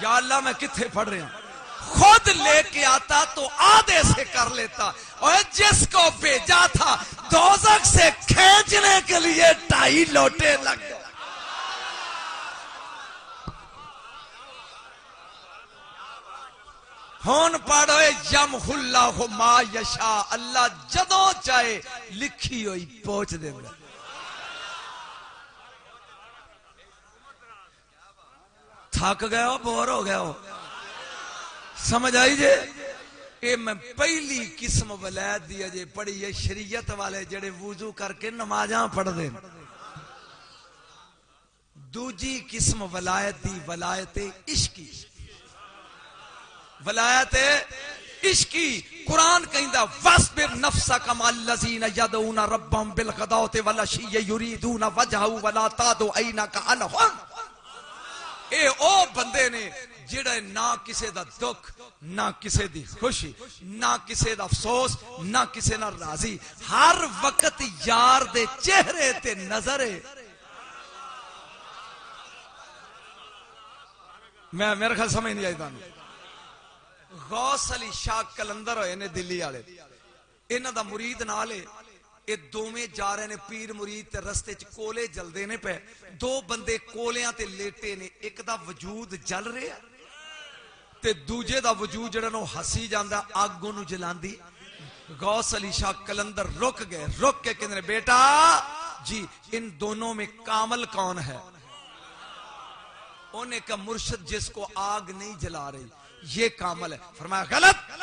یا اللہ میں کتھے پڑھ رہا ہوں خود لے کے آتا تو آدھے سے کر لیتا اور جس کو بھیجا تھا دوزخ سے کھینچنے کے لیے 2.5 لوٹے لگ گئے ہون پڑھو یمح اللہ ما یشاء اللہ جدوں چاہے لکھی ہوئی پہنچ دے گا تھک گئے ہو بور ہو گئے ہو سمجھ آئی جے اے میں پہلی قسم ولایت دیا جے پڑھی ہے شریعت والے جڑے وضو کر کے نمازاں پڑھ دیں دوجی قسم ولایت دی ولایت عشقی ولایت عشقی قرآن کہندا وَاصْبِرْ نَفْسَكَ مَعَ الَّذِينَ يَدْعُونَ رَبَّهُمْ بِالْغَدَاةِ وَالْعَشِيِّ يُرِيدُونَ وَجْهَهُ وَلَا تَعْدُ عَيْنَكَ عَنْهُمْ اے او بندے نے جڑے نہ کسے دا دکھ نہ کسے دی خوشی نہ کسے دا افسوس نہ کسے نہ راضی ہر وقت یار دے چہرے تے نظر میں میرا خیال سمجھ نہیں آئی تانوں غوث علی شاہ کلندر ہوئے نے دلی والے انہاں دا مرید نالے اے دوویں جا رہے نے پیر مرید تے رستے چ کولے جلدے نے پے 2 بندے کولیاں تے لیٹے نے ایک دا وجود جل رہا تے دوجے دا وجود جڑا نو ہسی جاندا اگ نو جلاندی غوث علی شاہ کلندر رک گئے رک کے کہندے بیٹا جی ان دونوں میں کامل کون ہے انہیں کہا مرشد جس کو آگ نہیں جلا رہی یہ کامل ہے فرمایا غلط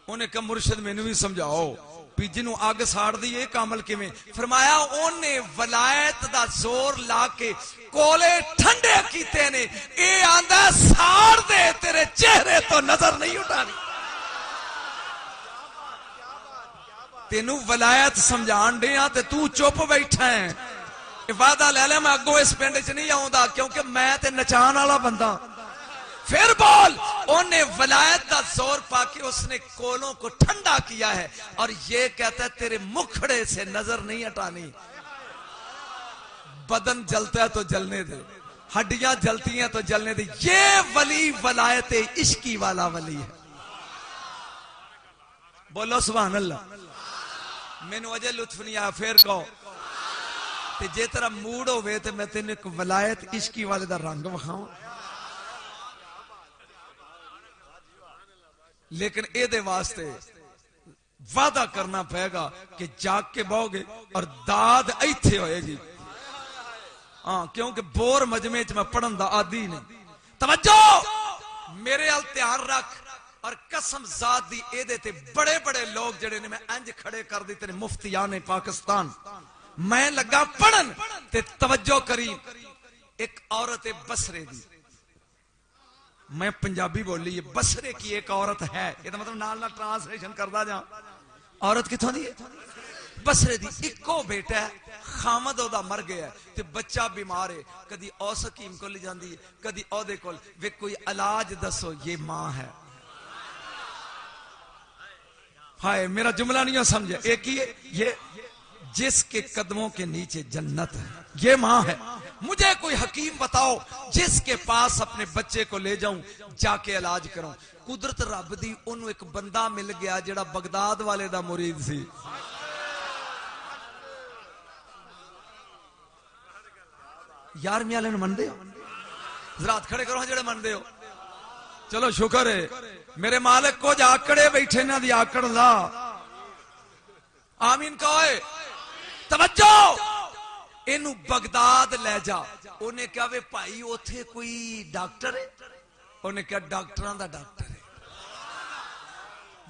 انہیں کہا مرشد میں نے بھی سمجھاؤ پی جنوں آگ ساڑ دی یہ کامل کی میں فرمایا انہیں ولایت دا زور لا کے کولے ٹھنڈے کیتے نے اے آندہ ساڑ دے تیرے چہرے تو نظر نہیں اٹھانی تینوں ولایت سمجھان دے آتے تو چوپ بیٹھا ہے وعدہ لے لے میں اگو اس پینڈے چ نہیں آؤں دا کیونکہ میں تے نچان والا بندہ پھر بول انہیں ولایت دا زور پا کے اس نے کولوں کو ٹھنڈا کیا ہے اور یہ کہتا ہے تیرے مکھڑے سے نظر نہیں ہٹانی بدن جلتا ہے تو جلنے دے ہڈیاں جلتی ہیں تو جلنے دے یہ ولی ولایت عشقی والا ولی ہے بولو سبحان اللہ میں نے وجہ لطف نہیں آیا پھر کہو تے جے تیرا موڈ ہوئے تے میں تینوں ایک ولایت عشقی والے دا رنگ بکھاؤں لیکن اے دے واسطے وعدہ کرنا پائے گا کہ جاگ کے بہو گے اور داد ایتھے ہوئے گی. ہاں کیونکہ بور مجمع میں پڑھن دا عادی نہیں. توجہ میرے ال دھیان رکھ اور قسم ذات دی اے دے تے بڑے بڑے لوگ جڑے نے میں انج کھڑے کر دیتے نے مفتیان پاکستان. میں لگا پڑھن تے توجہ کری. ایک عورت بصرے دی, میں پنجابی بولی, بصرے کی ایک عورت ہے, یہ تو مطلب نال نال ٹرانسلیشن کردا جا. عورت کتھوں دی ہے؟ بصرے دی. اکو بیٹا ہے, خامد او دا مر گیا ہے تے بچہ بیمار ہے. کدی او حکیم کو لے جاندی ہے, کدی او دے کول. وے کوئی علاج دسو. یہ ماں ہے. ہائے میرا جملہ نہیں سمجھے. ایک ہی ہے یہ, جس کے قدموں کے نیچے جنت ہے, یہ ماں ہے. مجھے کوئی حکیم بتاؤ جس کے پاس اپنے بچے کو لے جاؤں جا کے علاج کروں. قدرت رب دی انہوں ایک بندہ مل گیا جڑا بغداد والے دا مرید سی. یار میاں لین من دے ہو ذرات کھڑے کرو جڑے من دے ہو. چلو شکر ہے میرے مالک کو جا آکڑے بیٹھے نہ دی آکڑ لا. آمین کہو ہے. توجہ اینو بغداد لے جا. انہیں کہا وے بھائی اوتھے کوئی ڈاکٹر ہے؟ انہیں کہا ڈاکٹران دا ڈاکٹر ہے.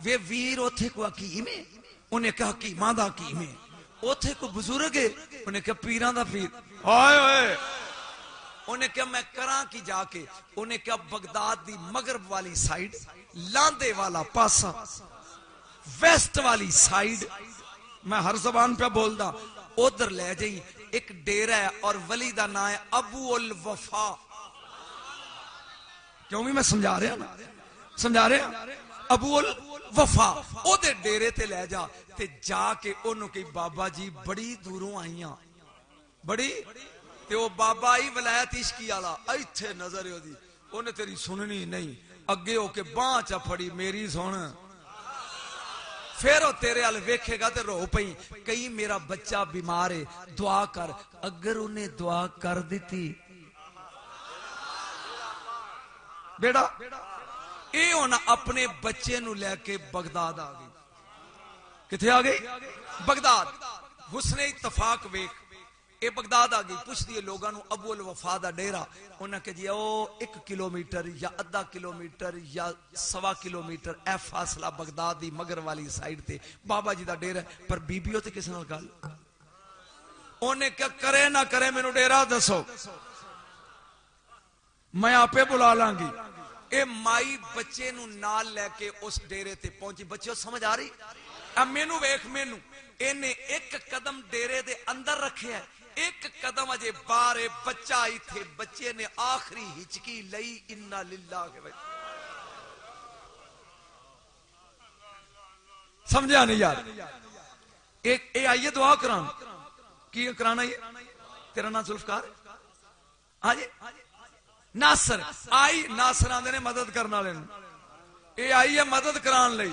وے ویر اوتھے کوئی حکیم ہے؟ انہیں کہا حکیمان دا حکیم ہے. اوتھے کوئی بزرگ ہے؟ انہیں کہا پیران دا پیر. آئے ہوئے انہیں کہا میں کراں کی جا کے. انہیں کہا بغداد دی مغرب والی سائیڈ, لاندے والا پاسا, ویسٹ والی سائیڈ, میں ہر زبان پہ بول دا, ادھر لے جائیں. ایک ڈیرہ ہے اور ولی دا نام ہے ابو الوفا. کیوں بھی میں سمجھا رہا نا, سمجھا رہا. ابو الوفا او دے ڈیرے تے لے جا تے جا کے انہوں کی بابا جی بڑی دوروں آئیاں بڑی تے وہ بابا آئی ولایت عشقی آلا ایتھے نظر ہو دی. انہیں تیری سننی نہیں, اگے ہو کے باں چا پھڑی میری سن. پھر وہ تیرے ال ویکھے گا تے رو پئی. کئی میرا بچہ بیمار ہے دعا کر. اگر انہیں دعا کر دیتی بیٹا اے ہونا اپنے بچے نو لے کے بغداد آ گئی. کتھے آ گئی؟ بغداد. حسن اتفاق ویکھ اے بغداد آ گئی. پوچھ دیئے لوگاں نو ابو الوفا دا ڈیرہ. انہاں کہ جی او 1 کلومیٹر یا ادھا کلومیٹر یا 1.25 کلومیٹر اے فاصلہ بغداد دی مگر والی سائیڈ تے بابا جی دا ڈیرہ. پر بی بیو تے کس نال گل؟ انہیں کیا کرے نہ کرے مینوں ڈیرہ دسو, میں آپے بلا لاں گی. اے مائی بچے نو نال لے کے اس ڈیرے تے پہنچی. بچے سمجھ آ رہی؟ اب مینوں ویکھ, مینوں انہیں 1 قدم ڈیرے دے اندر رکھے ہے, 1 قدم اجے باہر. بچہ آئی تھے, بچے نے آخری ہچکی لئی. انا للہ کے سمجھا نہیں یار. اے آئیے دعا کران کی کرانا. یہ تیرا نام ذوالفقار ہے؟ آجے ناصر آئی. ناصر آندے نے مدد کرنا لیں. اے آئی ہے مدد کران لئی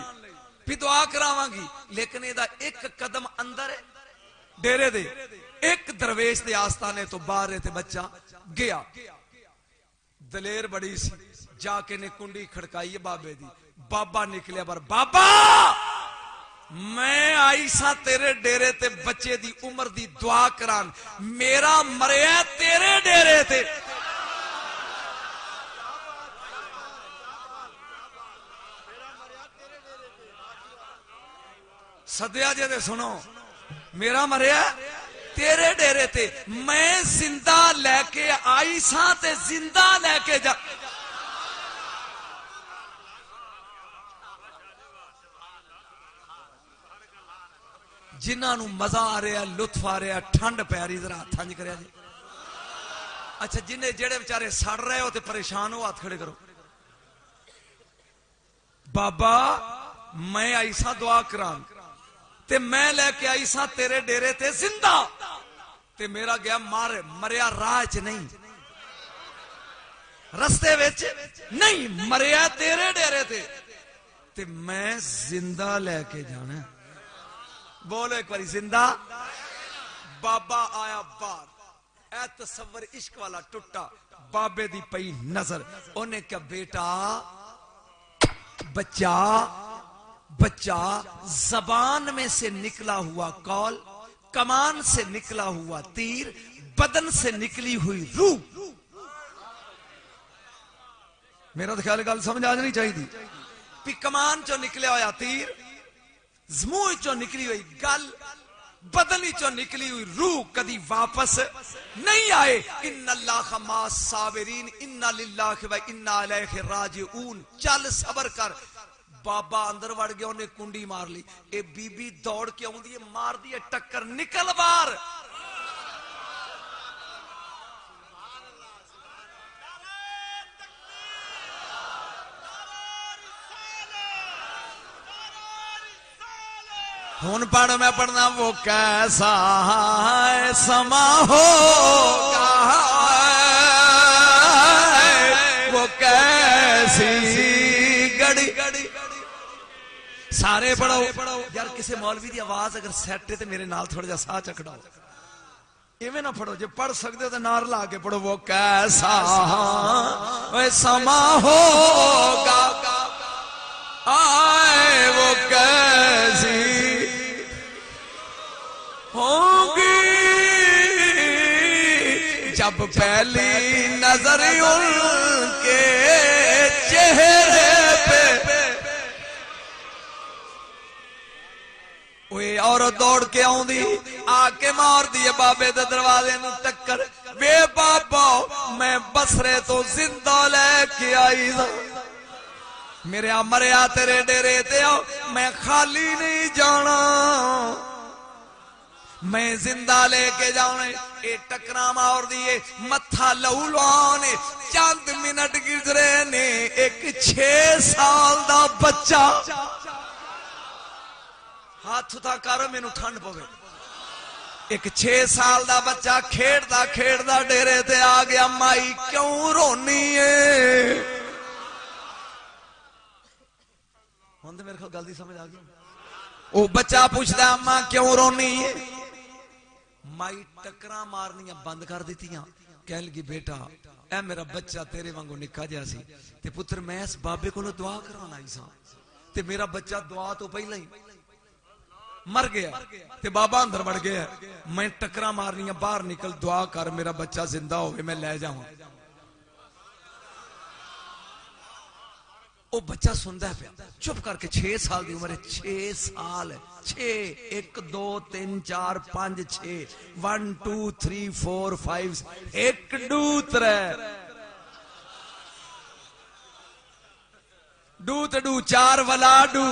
بھی دعا کراواں گی. لیکن اے دا 1 قدم اندر ہے ڈیرے دے. ایک درویش دے آستانے تو باہر تے بچہ گیا. دلیر بڑی سی, جا کے نے کنڈی کھڑکائی بابے دی. بابا نکلیا بار. بابا میں آئی سا تیرے ڈیرے تے بچے دی عمر دی دعا کران. میرا مریا تیرے ڈیرے تے. سدیا جے دے سنو, میرا مریا تیرے ڈیرے تے. میں زندہ لے کے آئی سا تے زندہ لے کے جا. جنہاں نو مزہ آ رہا, لطف آ رہا, ٹھنڈ پہ رہی, ذرا ہاتھ ہنج کریا جی. اچھا جنہیں جڑے بیچارے سڑ رہے ہو تے پریشان ہو, ہاتھ کھڑے کرو. بابا میں آئی سا دعا کران تے میں لے کے آئی سا تیرے ڈیرے تے زندہ. تے میرا گیا مریا راہ چ نہیں, رستے وچ نہیں, مریا تیرے ڈیرے تے میں زندہ لے کے جانا. بولو ایک باری زندہ. بابا آیا باہر, اے تصور عشق والا ٹوٹا. بابے دی پئی نظر. انہیں کہا بیٹا بچہ بچہ زبان میں سے نکلا ہوا قول، کمان سے نکلا ہوا تیر، بدن سے نکلی ہوئی روح. میرا تو خیال گل سمجھ آ جانی چاہیے. بھی کمان چو نکلیا ہوا تیر، منہ چو نکلی ہوئی گل، بدن چو نکلی ہوئی روح کدی واپس نہیں آئے. ان اللہ مع الصابرین ان للہ و انا الیہ راجعون. چل صبر کر. بابا اندر وڑ گیا، انہیں کنڈی مار لی. اے بی بی دوڑ کے آؤں دی مار دی ٹکر، نکل بار. ہون پڑھ میں پڑھنا وہ کیسا ہے سما ہوگا، وہ کیسی گڑی. سارے پڑھو یار. کسی مولوی دی آواز اگر سیٹ ہے تو میرے نال تھوڑا جا سا چکڑاؤ. ایویں نہ پڑھو، جے پڑھ سکتے ہو تو نار لا کے پڑھو. وہ کیسا ہے سما ہوگا، آئے وہ کیسی ہوگی جب پہلی نظر ان کے چہرے پہ. اوے اور دوڑ کے آؤں دی آ کے مار دیے بابے دے دروازے نو ٹکر. وے بابا میں بسرے تو زندہ لے کے آئی دا، میرے مریا تیرے ڈیرے تے آؤ، میں خالی نہیں جانا، میں زندہ لے کے جانے. اے ٹکرا مار دیے متھا لولانے. چند منٹ گزرے نے ایک 6 سال دا بچہ ہاتھ تھا کر مینوں ٹھنڈ پوے. ایک 6 سال دا بچہ کھیڑدا کھیڑدا ڈیرے تے آ گیا. مائی کیوں رونی ہے؟ ہن تے میرے کو گل دی سمجھ آ گئی. او بچہ پوچھدا اماں کیوں رونی ہے؟ مائی ٹکراں مارنیاں بند کر دیتیاں. کہن لگی بیٹا اے میرا بچہ تیرے وانگو نکا جا سی تے پتر میں اس بابے کولوں دعا کرانا آئی سا تے میرا بچہ دعا تو پہلا ہی مر گیا تے بابا اندر بڑھ گیا. میں ٹکراں مارنیاں باہر نکل دعا کر میرا بچہ زندہ ہوئے میں لے جاؤں. او بچہ سندا ہے پیا چپ کر کے. 6 سال دی عمر ہے. 6 سال ہے. 6 1 2 3 4 5 6 1 2 3 4 5 1 2 3 ڈو تے ڈو 4 ولا ڈو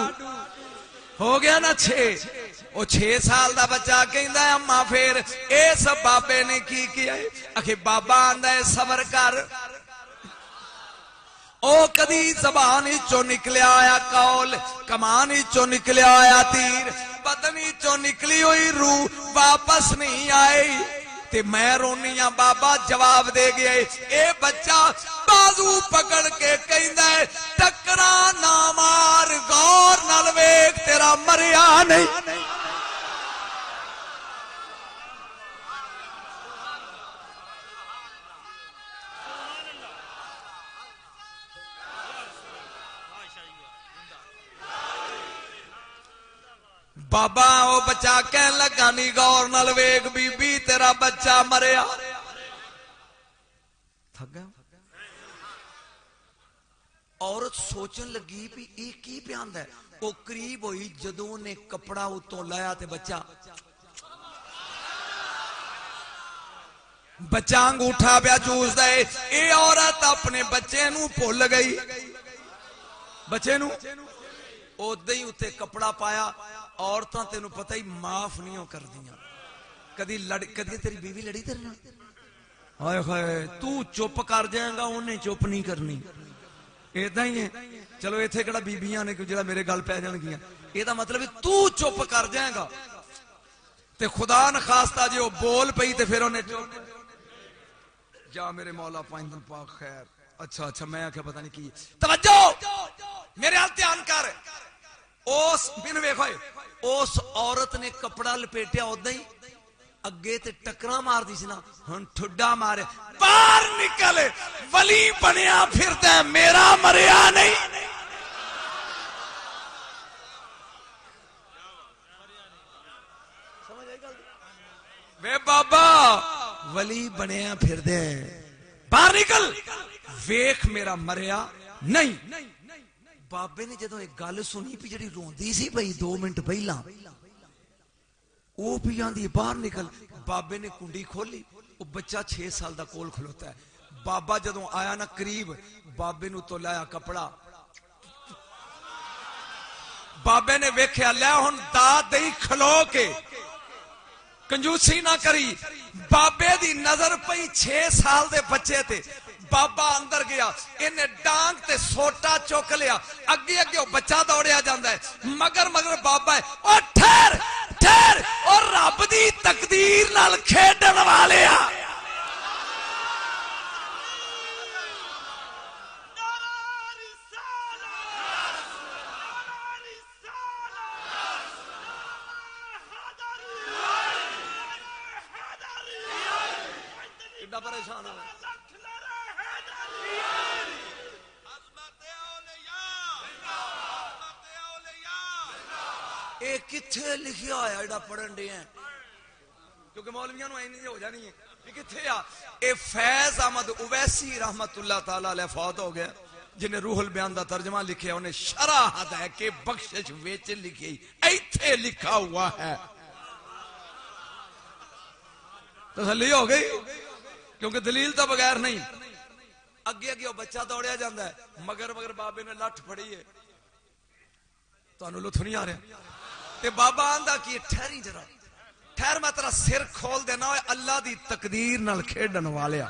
ہو گیا نا 6. او 6 سال دا بچہ کہندا ہے اماں پھر اس بابے نے کی کیا ہے؟ اکھے بابا آندا ہے صبر کر. او کدی زبان چو نکلیا آیا قول، کمان چو نکلیا آیا تیر، بدن چو نکلی ہوئی روح واپس نہیں آئی. تے میں رونیاں بابا جواب دے گیا. اے بچہ بازو پکڑ کے کہندا ہے ٹکرا نہ مار، غور نال ویکھ تیرا مریا نہیں. بابا او بچہ کہن لگا نہیں غور نال ویکھ بی بی تیرا بچہ مریا. تھک گیا. عورت سوچن لگی بھی یہ کی پیاندا ہے. او قریب ہوئی جدوں نے کپڑا اتوں لایا تے بچہ انگوٹھا پیا چوس دے. اے عورت اپنے بچے نو بھول گئی. بچے نو اودے ہی اتے کپڑا پایا. عورتاں تینوں پتہ ہی معاف نہیں ہو کر دیاں. کدی تیری بیوی لڑی تیرے نال؟ ہائے ہائے تو چپ کر جائے گا انہیں چپ نہیں کرنی. ایداں ہی ہے. چلو ایتھے کڑا بیبیاں نے جڑا میرے گل پہ جان گیاں. یہ دا مطلب تو چپ کر جائے گا تے خدا نخواستہ جے وہ بول پئی تے پھر انہیں جا میرے مولا پائندن پاک خیر. اچھا میں آکھیا پتہ نہیں کی. توجہ میرے حال دھیان کر. اس بن ویکھو اس عورت نے کپڑا لپیٹیا اوداں ہی اگے تے ٹکراں مار دی سی نا. ہن ٹھڈا مارے باہر نکل ولی بنیا پھردا میرا مریا نہیں. ولی بنیا پھر دے باہر نکل ویخ میرا مریا نہیں بابے نے جدو ایک گل سنی پی جڑی روندی سی بھئی 2 منٹ پہلا وہ بھی جاندی باہر نکل بابے نے کنڈی کھولی وہ بچہ 6 سال دا کول کھلوتا ہے بابا جدو آیا نا قریب بابے نو تو لایا کپڑا بابے نے ویکھیا لے ہن داد دئی کھلو کے کنجوسی نہ کری بابے دی نظر پئی 6 سال دے بچے تے بابا اندر گیا انہیں ڈانگ تے سوٹا چوک لیا اگے اگے وہ بچہ دوڑیا جاندا ہے مگر بابا ہے او ٹھہر ٹھہر اور رب دی تقدیر نال کھیڈن والیا پریشان ہو اے کتھے لکھیا ہویا ایڈا پڑھن دے ہیں کیونکہ مولویاں نو اینی ہو جانی ہے کہ کتھے آ اے فیض احمد اویسی رحمت اللہ تعالی علیہ فوت ہو گیا جنہیں روح البیان دا ترجمہ لکھیا انہیں شرح ہے کہ بخشش ویچ لکھی ایتھے لکھا ہوا ہے تسلی ہو گئی کیونکہ دلیل تو بغیر نہیں اگے اگے وہ بچہ دوڑیا جاندہ ہے مگر بابے نے لٹھ پھڑی ہے تو انہوں لطف نہیں آ رہے تے بابا آندہ کی ٹھہری جرا ٹھہر میں ترہ سر کھول دینا ہوئے اللہ دی تقدیر نال کھیڈن والیا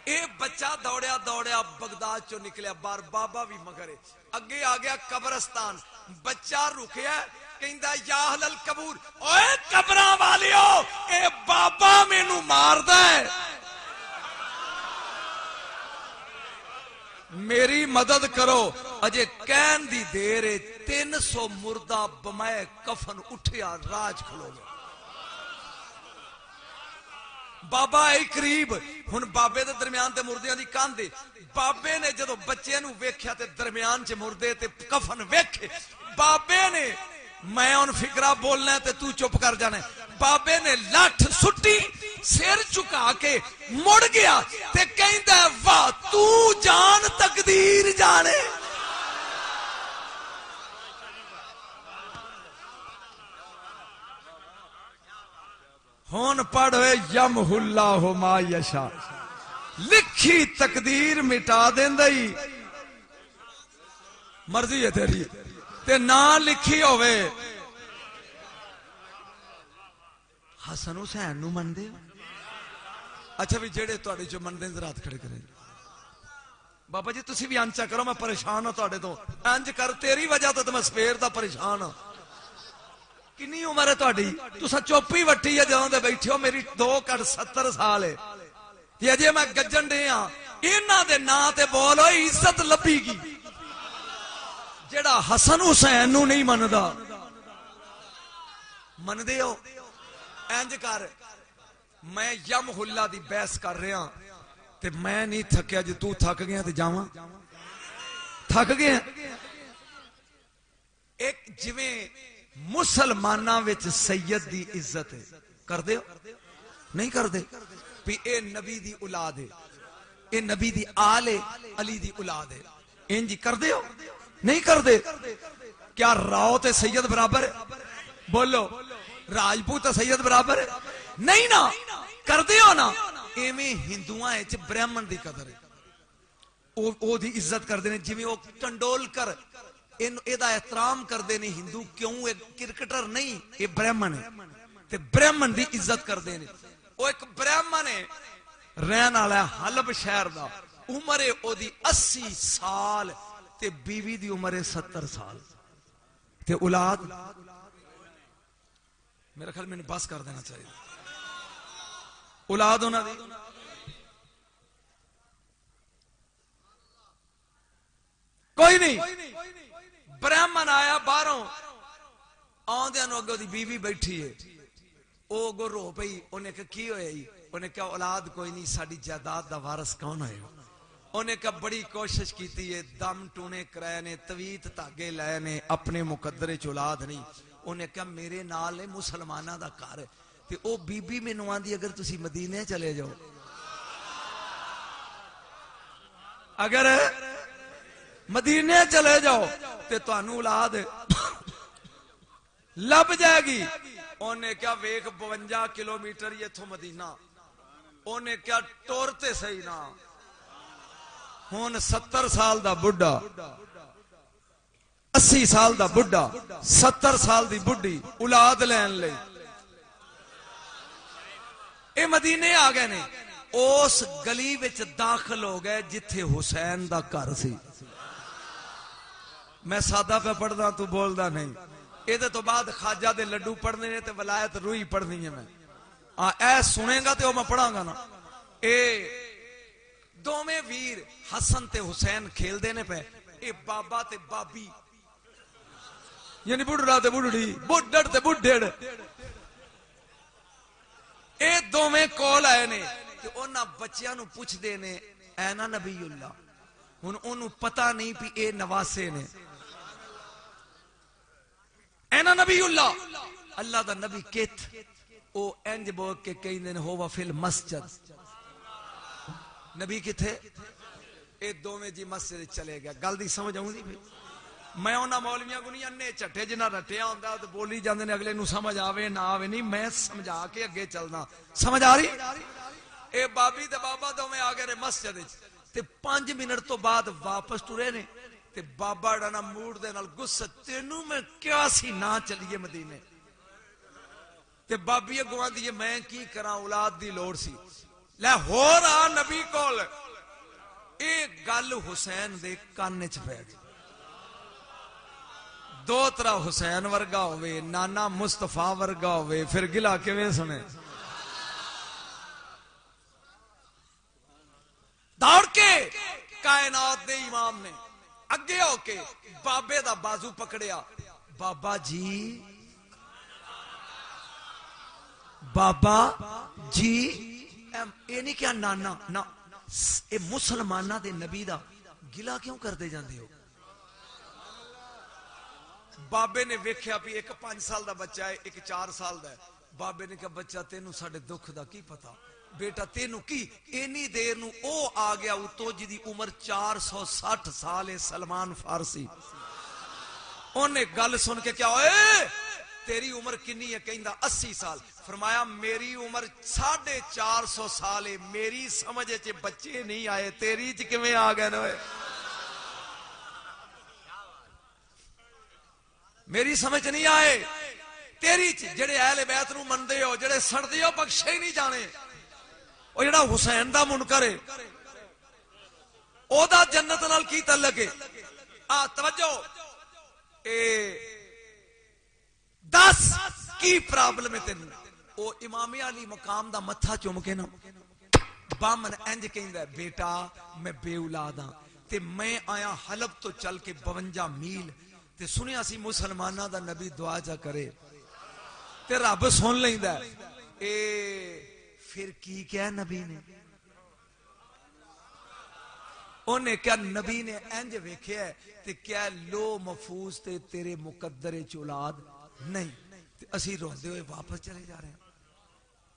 اے بچہ دوڑیا بغداد چو نکلیا بار بابا بھی مگرے اگے آگیا قبرستان بچہ رکیا کہندہ یا اہل القبور اوے قبران والیو اے بابا میں نو مار دائے میری مدد کرو اجے کین دی دیرے 300 مردہ بمائے کفن اٹھیا راج کھلو گیا بابا اے قریب ہن بابے دے درمیان تے مردیاں دی کان دے بابے نے جدو بچے نو ویکھیا تے درمیان چ مردے تے کفن ویکھے بابے نے میں ان فکرہ بولنا ہے تے تو چپ کر جانے بابے نے لٹھ سٹی سیر چکا کے مڑ گیا تے کہندہ ہے واہ تو جان تقدیر جانے ہون پڑھوے یمح اللہ ما یشاء لکھی تقدیر مٹا دیں دئی مرضی ہے تیری تے نہ لکھی ہوئے حسن حسین نو من دے اچھا بھی جڑے توڑے جو من دیں ذرات کھڑے کریں بابا جی تسی بھی انچا کرو میں پریشان ہوں توڑے تو انچ کر تیری وجہ تو میں سپیر دا پریشان ہوں کنی عمر ہے توڑی تو سا چوپی وٹی ہے جہاں دے بیٹھے ہو میری 2.70 سال ہے یہ اجے میں گجن دے ہاں اینا دے نا تے بولو عزت لبی گی جڑا حسن حسین نو نہیں مندہ مندے ہو اینج کر میں یمح اللہ دی بیس کر رہا تے میں نہیں تھکیا جی تو تھک گیا تے جاواں تھک گیا ایک جویں مسلمانہ وچ سید دی عزت ہے کر دے ہو نہیں کر دے بھی اے نبی دی اولاد ہے اے نبی دی آل علی دی اولاد ہے انجی کر دے ہو نہیں کر دے کیا راؤ تے سید برابر ہے بولو راجپوت سید برابر ہے نہیں نا کر دے ہو نا ایمیں ہندوان ہے برہمن دی قدر ہے او دی عزت کر دینے جی میں وہ ٹنڈول کر ایدہ احترام کر دینے ہندو کیوں ایک کرکٹر نہیں یہ برہمن ہے تے برہمن دی عزت کر دینے وہ ایک برہمن ہے رہن آلہ ہے حلب شہر دا عمر او دی 80 سال تے بیوی دی عمر 70 سال تے اولاد میرا خیال میں نے بس کر دینا چاہیے اولاد ہونا دی کوئی نہیں برہمن آیا باہروں آن دیا نو اگو دی بیوی بیٹھی ہے او گو رو پئی انہیں کہا کی ہوئے ہی انہیں کہا اولاد کوئی نہیں ساڑی جائیداد دا وارث کون ہے انہیں کہا بڑی کوشش کیتی ہے دم ٹونے کرائے نے تویت تاگے لائے نے اپنے مقدرے چولاد نہیں انہیں کہا میرے نال مسلمانہ دا کار ہے تے او بی بی مینوں آندی اگر تسی مدینے چلے جاؤ، اگر مدینے چلے جاؤ تے تانوں اولاد لب جائے گی. انہیں کیا ویک 52 کلومیٹر یہ تھو مدینہ، انہیں کیا ٹورتے صحیح نا. ہون 70 سال دا بڑھا، 80 سال دا بڑھا، 70 سال دی بڑھی اولاد لین لے اے مدینے آ گئے نے. اس گلی وچ داخل ہو گئے جتھے حسین دا گھر سی. میں سادہ پہ پڑھدا تو بولدا نہیں. یہ تو بعد خواجہ دے لڈو پڑھنے نے تے ولایت روئی پڑھنی ہے. میں اے سنے گا تے وہ میں پڑھاں گا نا. اے دوویں ویر حسن تے حسین کھیل دے نے پہ. اے بابا تے بابی یعنی بڑھڑا تے بڑھڑی، بڑھڑ تے بڑھڑ، اے دوویں کول آئے نے تے انہاں بچیاں نو پوچھ دے نے اینا نبی اللہ. ہن انہوں پتہ نہیں پی اے نواسے نے. اینا نبی اللہ، اللہ دا نبی کت او انج بول کے کہیں دن ہوا فی المسجد. نبی کتھے؟ اے دوویں جی مسجد چلے گیا. گل دی سمجھ آؤں دی بھی. میں انہاں مولویاں کو نہیں انے چٹھے جنہ رٹیا ہوندا تو بولی جاندے نے اگلے نو سمجھ آوے نہ آوے نہیں. میں سمجھا کے اگے چلنا. سمجھ آ رہی؟ اے بابی تے بابا دوویں آ گئے مسجد وچ تے 5 منٹ تو بعد واپس ٹرے نے تے بابا ڈانا موڑ دے نال غصہ تینوں میں کیا سی نہ چلیے مدینے. تے بابی اگواں دی میں کی کراں اولاد دی لوڑ سی. لے ہو رہا نبی کول اے گل حسین دے کان وچ پے گئی. دو طرح حسین ورگا ہوئے، نانا مصطفیٰ ورگا ہوئے، پھر گلا کیویں سنے. دوڑ کے کائنات دے امام نے اگے ہو کے بابے دا بازو پکڑیا. بابا جی، بابا جی، اے نہیں کیا نانا نا. اے مسلمانہ دے نبی دا گلا کیوں کر دے جاندے ہو؟ بابے نے ویکھیا بھی ایک 5 سال دا بچہ ہے، ایک 4 سال دا ہے. بابے نے کہا بچہ تینوں ساڑھے دکھ دا کی پتا؟ بیٹا تینوں کی اینی دیر نو او آ گیا اتو جی دی عمر 460 سال ہے، سلمان فارسی. انہیں گل سن کے کیا ہوئے تیری عمر کنی ہے؟ کہیں دا 80 سال. فرمایا میری عمر 450 سال ہے، میری سمجھے چے بچے نہیں آئے، تیری چ کیویں آ گئے نوے؟ میری سمجھ نہیں آئے تیری چ. جڑے اہل بیت نو مندے ہو، جڑے سڑدے ہو، بخشے ہی نہیں جانے. او جڑا حسین دا منکر ہے او دا جنت نال کی تعلق ہے؟ توجہ، اے 10 کی پرابلم ہے تینوں. او امام علی مقام دا متھا چوم کے نا بامن انج کہندا ہے بیٹا میں بے اولاد ہاں تے میں آیا حلب تو چل کے 52 میل تے سنیا سی مسلمانہ دا نبی دعا جا کرے تے رب سن لیندا ہے. اے پھر کی کیا نبی نے؟ انہیں کیا نبی نے انج ویکھیا ہے تے کیا لو محفوظ تے تیرے مقدر اولاد نہیں. تے اسی روندے ہوئے واپس چلے جا رہے ہیں.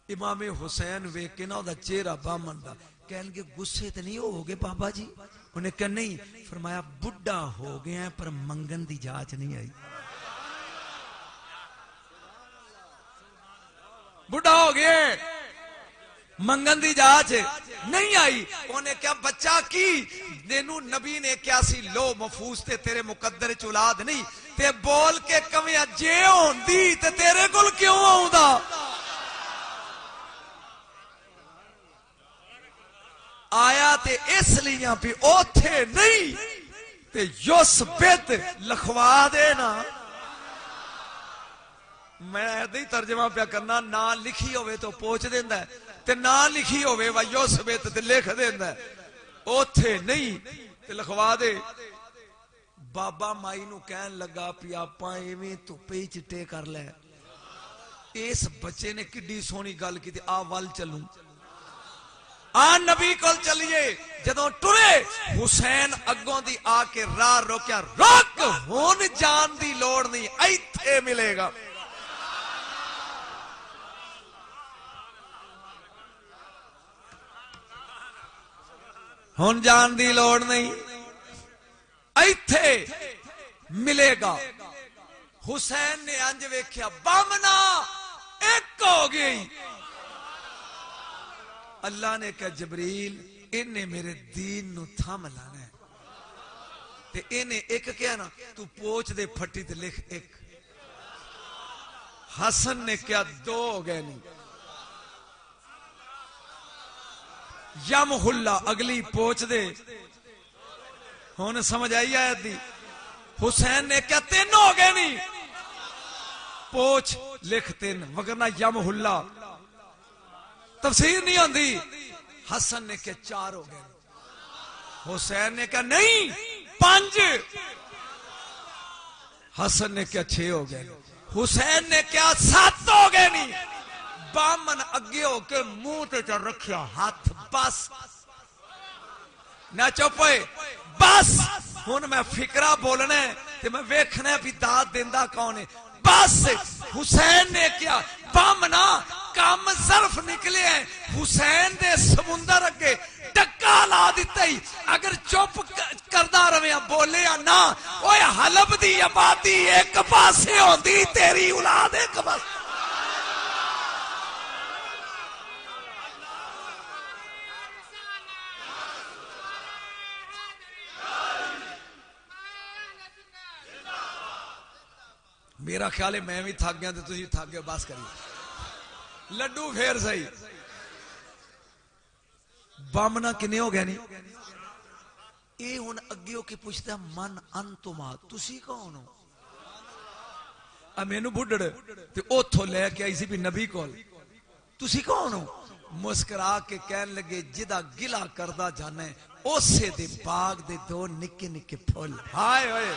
امام حسین ویکھ کے نا دا چہرہ بامن دا کہن گے غصے تے نہیں ہو گے بابا جی؟ انہیں کہا نہیں. فرمایا بڈھا ہو گیا ہے پر منگن دی جاچ نہیں آئی. بڈھا ہو گیا منگن دی جاچ نہیں آئی. انہیں کیا بچہ کی دینو نبی نے کیا سی لو محفوظ تے تیرے مقدر اولاد نہیں تے بول کے کمیاں جے ہوندی تے تیرے کول کیوں آوندا؟ آیا تے اس لیے بھی اوتھے نہیں تے یوس بیت لکھوا دینا. میں ایدی ترجمہ پیا کرنا، نہ لکھی ہوئے تو پوچھ دیندہ ہے تے نہ لکھی ہوئے و یوس بیت تے لکھ دیندہ ہے. اوتھے نہیں تے لکھوا دے. بابا مائی نو کہن لگا پیا پائیں تو پی چٹے کر لے. اس بچے نے کڈی سونی گل کی تے آوال چلوں نبی کل چلیے. جدوں ٹرے حسین اگوں دی آ کے راہ روکیا، روک ہون جان دی لوڑ نہیں، ایتھے ملے گا. ہن جان دی لوڑ نہیں، ایتھے ملے گا۔ حسین نے انج ویکھیا بامنا ایک ہو گئی۔ اللہ نے کہا جبریل انہیں میرے دین نو تھام لانا ہے، تے انہیں ایک کیا نا تو پوچھ دے پھٹی تے لکھ ایک۔ حسن نے کیا دو ہو گئے نہیں۔ یمح اللہ اگلی پوچھ دے، ہون سمجھ آئی آیت دی؟ حسین نے کیا تین ہو گئے نہیں، پوچھ لکھ تین، وگرنہ یمح اللہ تفسیر نہیں ہوندی۔ حسن نے کیا چار ہو گئے، حسین نے کہا نہیں 5، حسن نے کیا 6 ہو گئے، حسین نے کیا 7 ہو گئے نہیں۔ بامن اگے ہو کے منہ تے چا رکھیا ہاتھ، بس نہ چپے، بس ہن میں فکرہ بولنا ہے تے میں ویکھنا ہے بھی داد دیندا کون ہے، بس۔ حسین نے کیا بامنا کام ظرف نکلے ہیں، حسین دے سمندر اگے ٹکا لا دیتا ہی، اگر چپ کردہ رویاں بولے یا نا، اوہ حلب دی آبادی ایک پاسے ہوندی، تیری اولاد ایک پاسے۔ میرا خیال ہے میں بھی تھک گیا تو تجھے تھک گیا، بس کریے لڈو پھیر سہی۔ بامنا کنے ہو گئے نہیں، اے ہن اگے ہو کے پوچھتا ہے من انتما، تسی کون ہو؟ مینوں بڈڑ تے اوتھوں لے کے آئی سی بھی نبی کول، تسی کون ہو؟ مسکرا کے کہن لگے جدا گلا کردہ جانے اسے دے باغ دے 2 نکے نکے پھول۔ ہائے ہوئے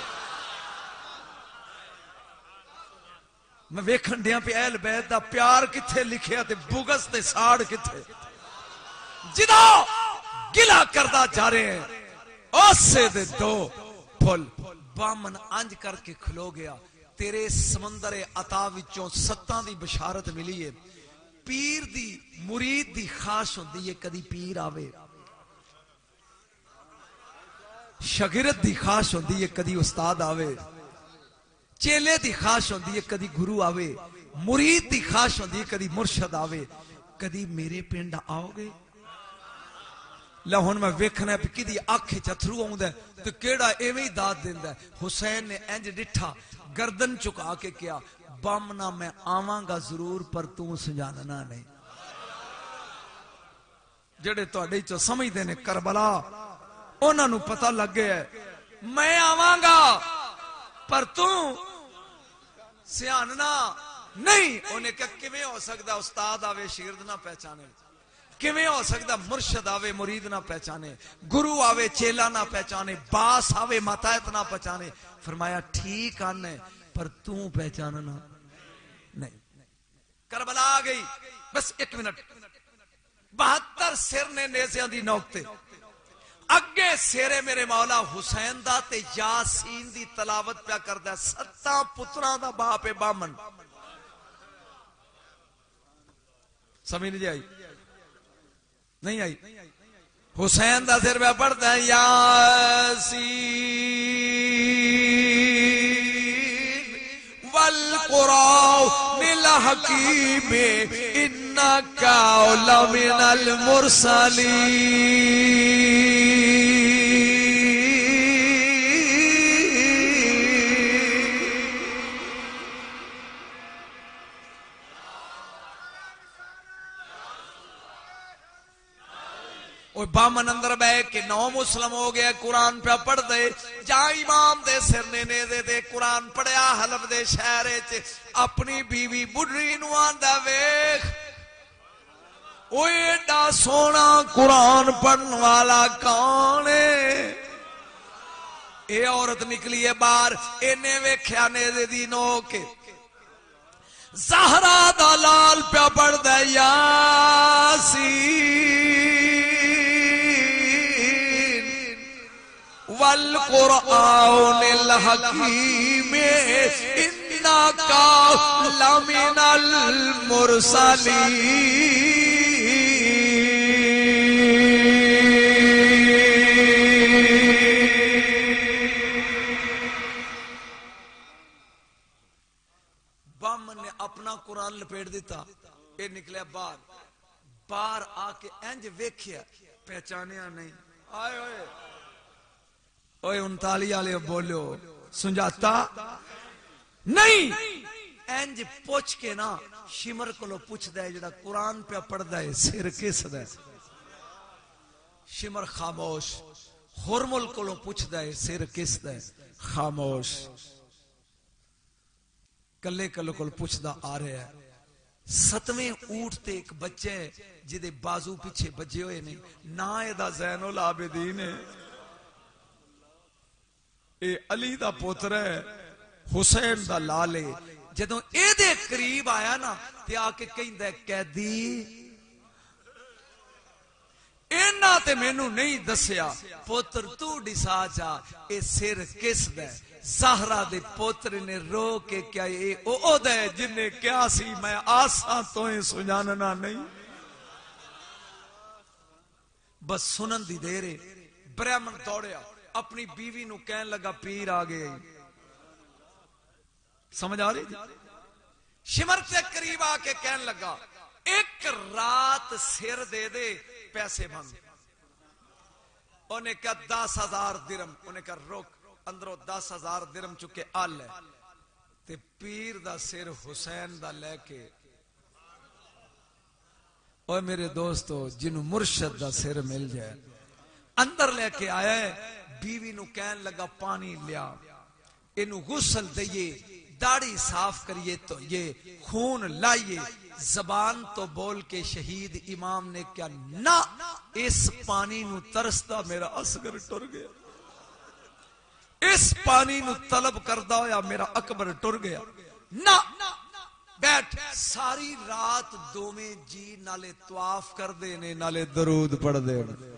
میں ویکھن دیاں پہ اہل بیت دا پیار کتھے لکھیا تے بغض تے ساڑ کتھے، جدا گلا کردہ جا رہے ہیں اسے دے 2 پھول۔ بامن انج کر کے کھلو گیا، تیرے سمندر عطا وچوں 7 دی بشارت ملی ہے۔ پیر دی مرید دی خاص ہوندی ہے کدی پیر آوے، شاگرد دی خاص ہوندی ہے کدی استاد آوے، چیلے دی خاص ہوندی ہے کدی گرو آوے، مرید دی خاص ہوندی ہے کدی مرشد آوے۔ کدی میرے پنڈ آؤ گے؟ لہن میں ویکھنا ہے کہ کدی آنکھیں چتھرو آؤں دے تو کیڑا ایویں داد دیندا ہے۔ حسین نے انج ڈٹھا، گردن چکا کے کیا بامنا میں آواں گا ضرور پر تو سجاننا نہیں۔ جڑے تہاڈے چوں سمجھدے نے کربلا انہاں نوں پتہ لگ گیا ہے میں آواں گا پر تو سیاننا نہیں۔ انہیں کہا کیویں ہو سکتا استاد آوے شگرد نہ پہچانے، کیویں ہو سکتا مرشد آوے مرید نہ پہچانے، گرو آوے چیلا نہ پہچانے، باس آوے ماتحت نہ پہچانے۔ فرمایا ٹھیک آنے پر تو پہچاننا نہیں۔ کربلا آ گئی، بس 1 منٹ، 72 سر نے نیزیاں دی نوکتے، اگے سیرے میرے مولا حسین دا تے یاسین دی تلاوت پیا کردا ہے، 7 پتراں دا باپ ہے بامن۔ سمجھ نہیں آئی؟ نہیں آئی؟ حسین دا سر پہ پڑھتا ہے یاسین والقرآن الحکیم انکا لمن المرسلین۔ بامن اندر بے کہ 9 مسلم ہو گیا، قرآن پہ پڑھ دے، جہاں امام دے سر نے نیزے دے قرآن پڑھیا حلب دے شہرے چے، اپنی بیوی بڑھری نو آندا ویکھ اوہ ایڈا سونا قرآن پڑھن والا کون ہے؟ اے عورت نکلی ہے باہر، اینے ویکھیا نیزے دی نو کے زہرا دا لال پہ پڑھ دے یاسین والقرآن الحکیم انکا لمن المرسلین۔ اپنا قرآن لپیٹ دیتا، اے نکلیا باہر، باہر آ کے انج ویکھیا پہچانیا نہیں، آئے ہوئے اوے 39 والے بولو سنجاتا نہیں، انج پوچھ کے نا شمر کو پوچھدا ہے جڑا قرآن پہ پڑھدا ہے سر کس دا ہے؟ شمر خاموش، ہرمل کو پوچھدا ہے سر کس دا ہے؟ خاموش، کلے کلے کو پوچھدا آ رہا ہے۔ 7ویں اونٹ تے ایک بچے جدے بازو پیچھے بجے ہوئے نے، نا اے دا زین العابدین ہے، اے علی دا پوتر ہے، حسین دا لال ہے۔ جدوں اے دے قریب آیا نا تے آ کے کہندا ہے قیدی اینا تے مینوں نہیں دسیا، پوتر تو ڈسا جا اے سر کس دا ہے؟ زہرا دے پوتر نے رو کے کیا اے او دے جن نے کیا سی میں آساں تو ہی سناننا نہیں، بس سنن دی دیرے برہمن دوڑیا اپنی بیوی نو کہن لگا پیر آ گئے، سمجھ آ رہی؟ شمر سے قریب آ کے کہن لگا ایک رات سر دے دے پیسے بند، انہیں کہا 10,000 درم، انہیں کہا روک اندروں 10,000 درم چکے آل ہے تے پیر دا سر حسین دا لے کے، اوہ میرے دوستو جنہوں مرشد دا سر مل جائے اندر لے کے آیا ہے، بیوی نو کہن لگا پانی لیا، انہوں غسل دئیے، داڑھی صاف کریے، تو یہ خون لائیے، زبان تو بول کے شہید امام نے کیا نہ اس پانی نو ترستا میرا اصغر ٹر گیا، اس پانی نو طلب کردہ ہویا میرا اکبر ٹر گیا، نہ بیٹھ ساری رات دو میں جی نالے طواف کر دینے نالے درود پڑھ دینے۔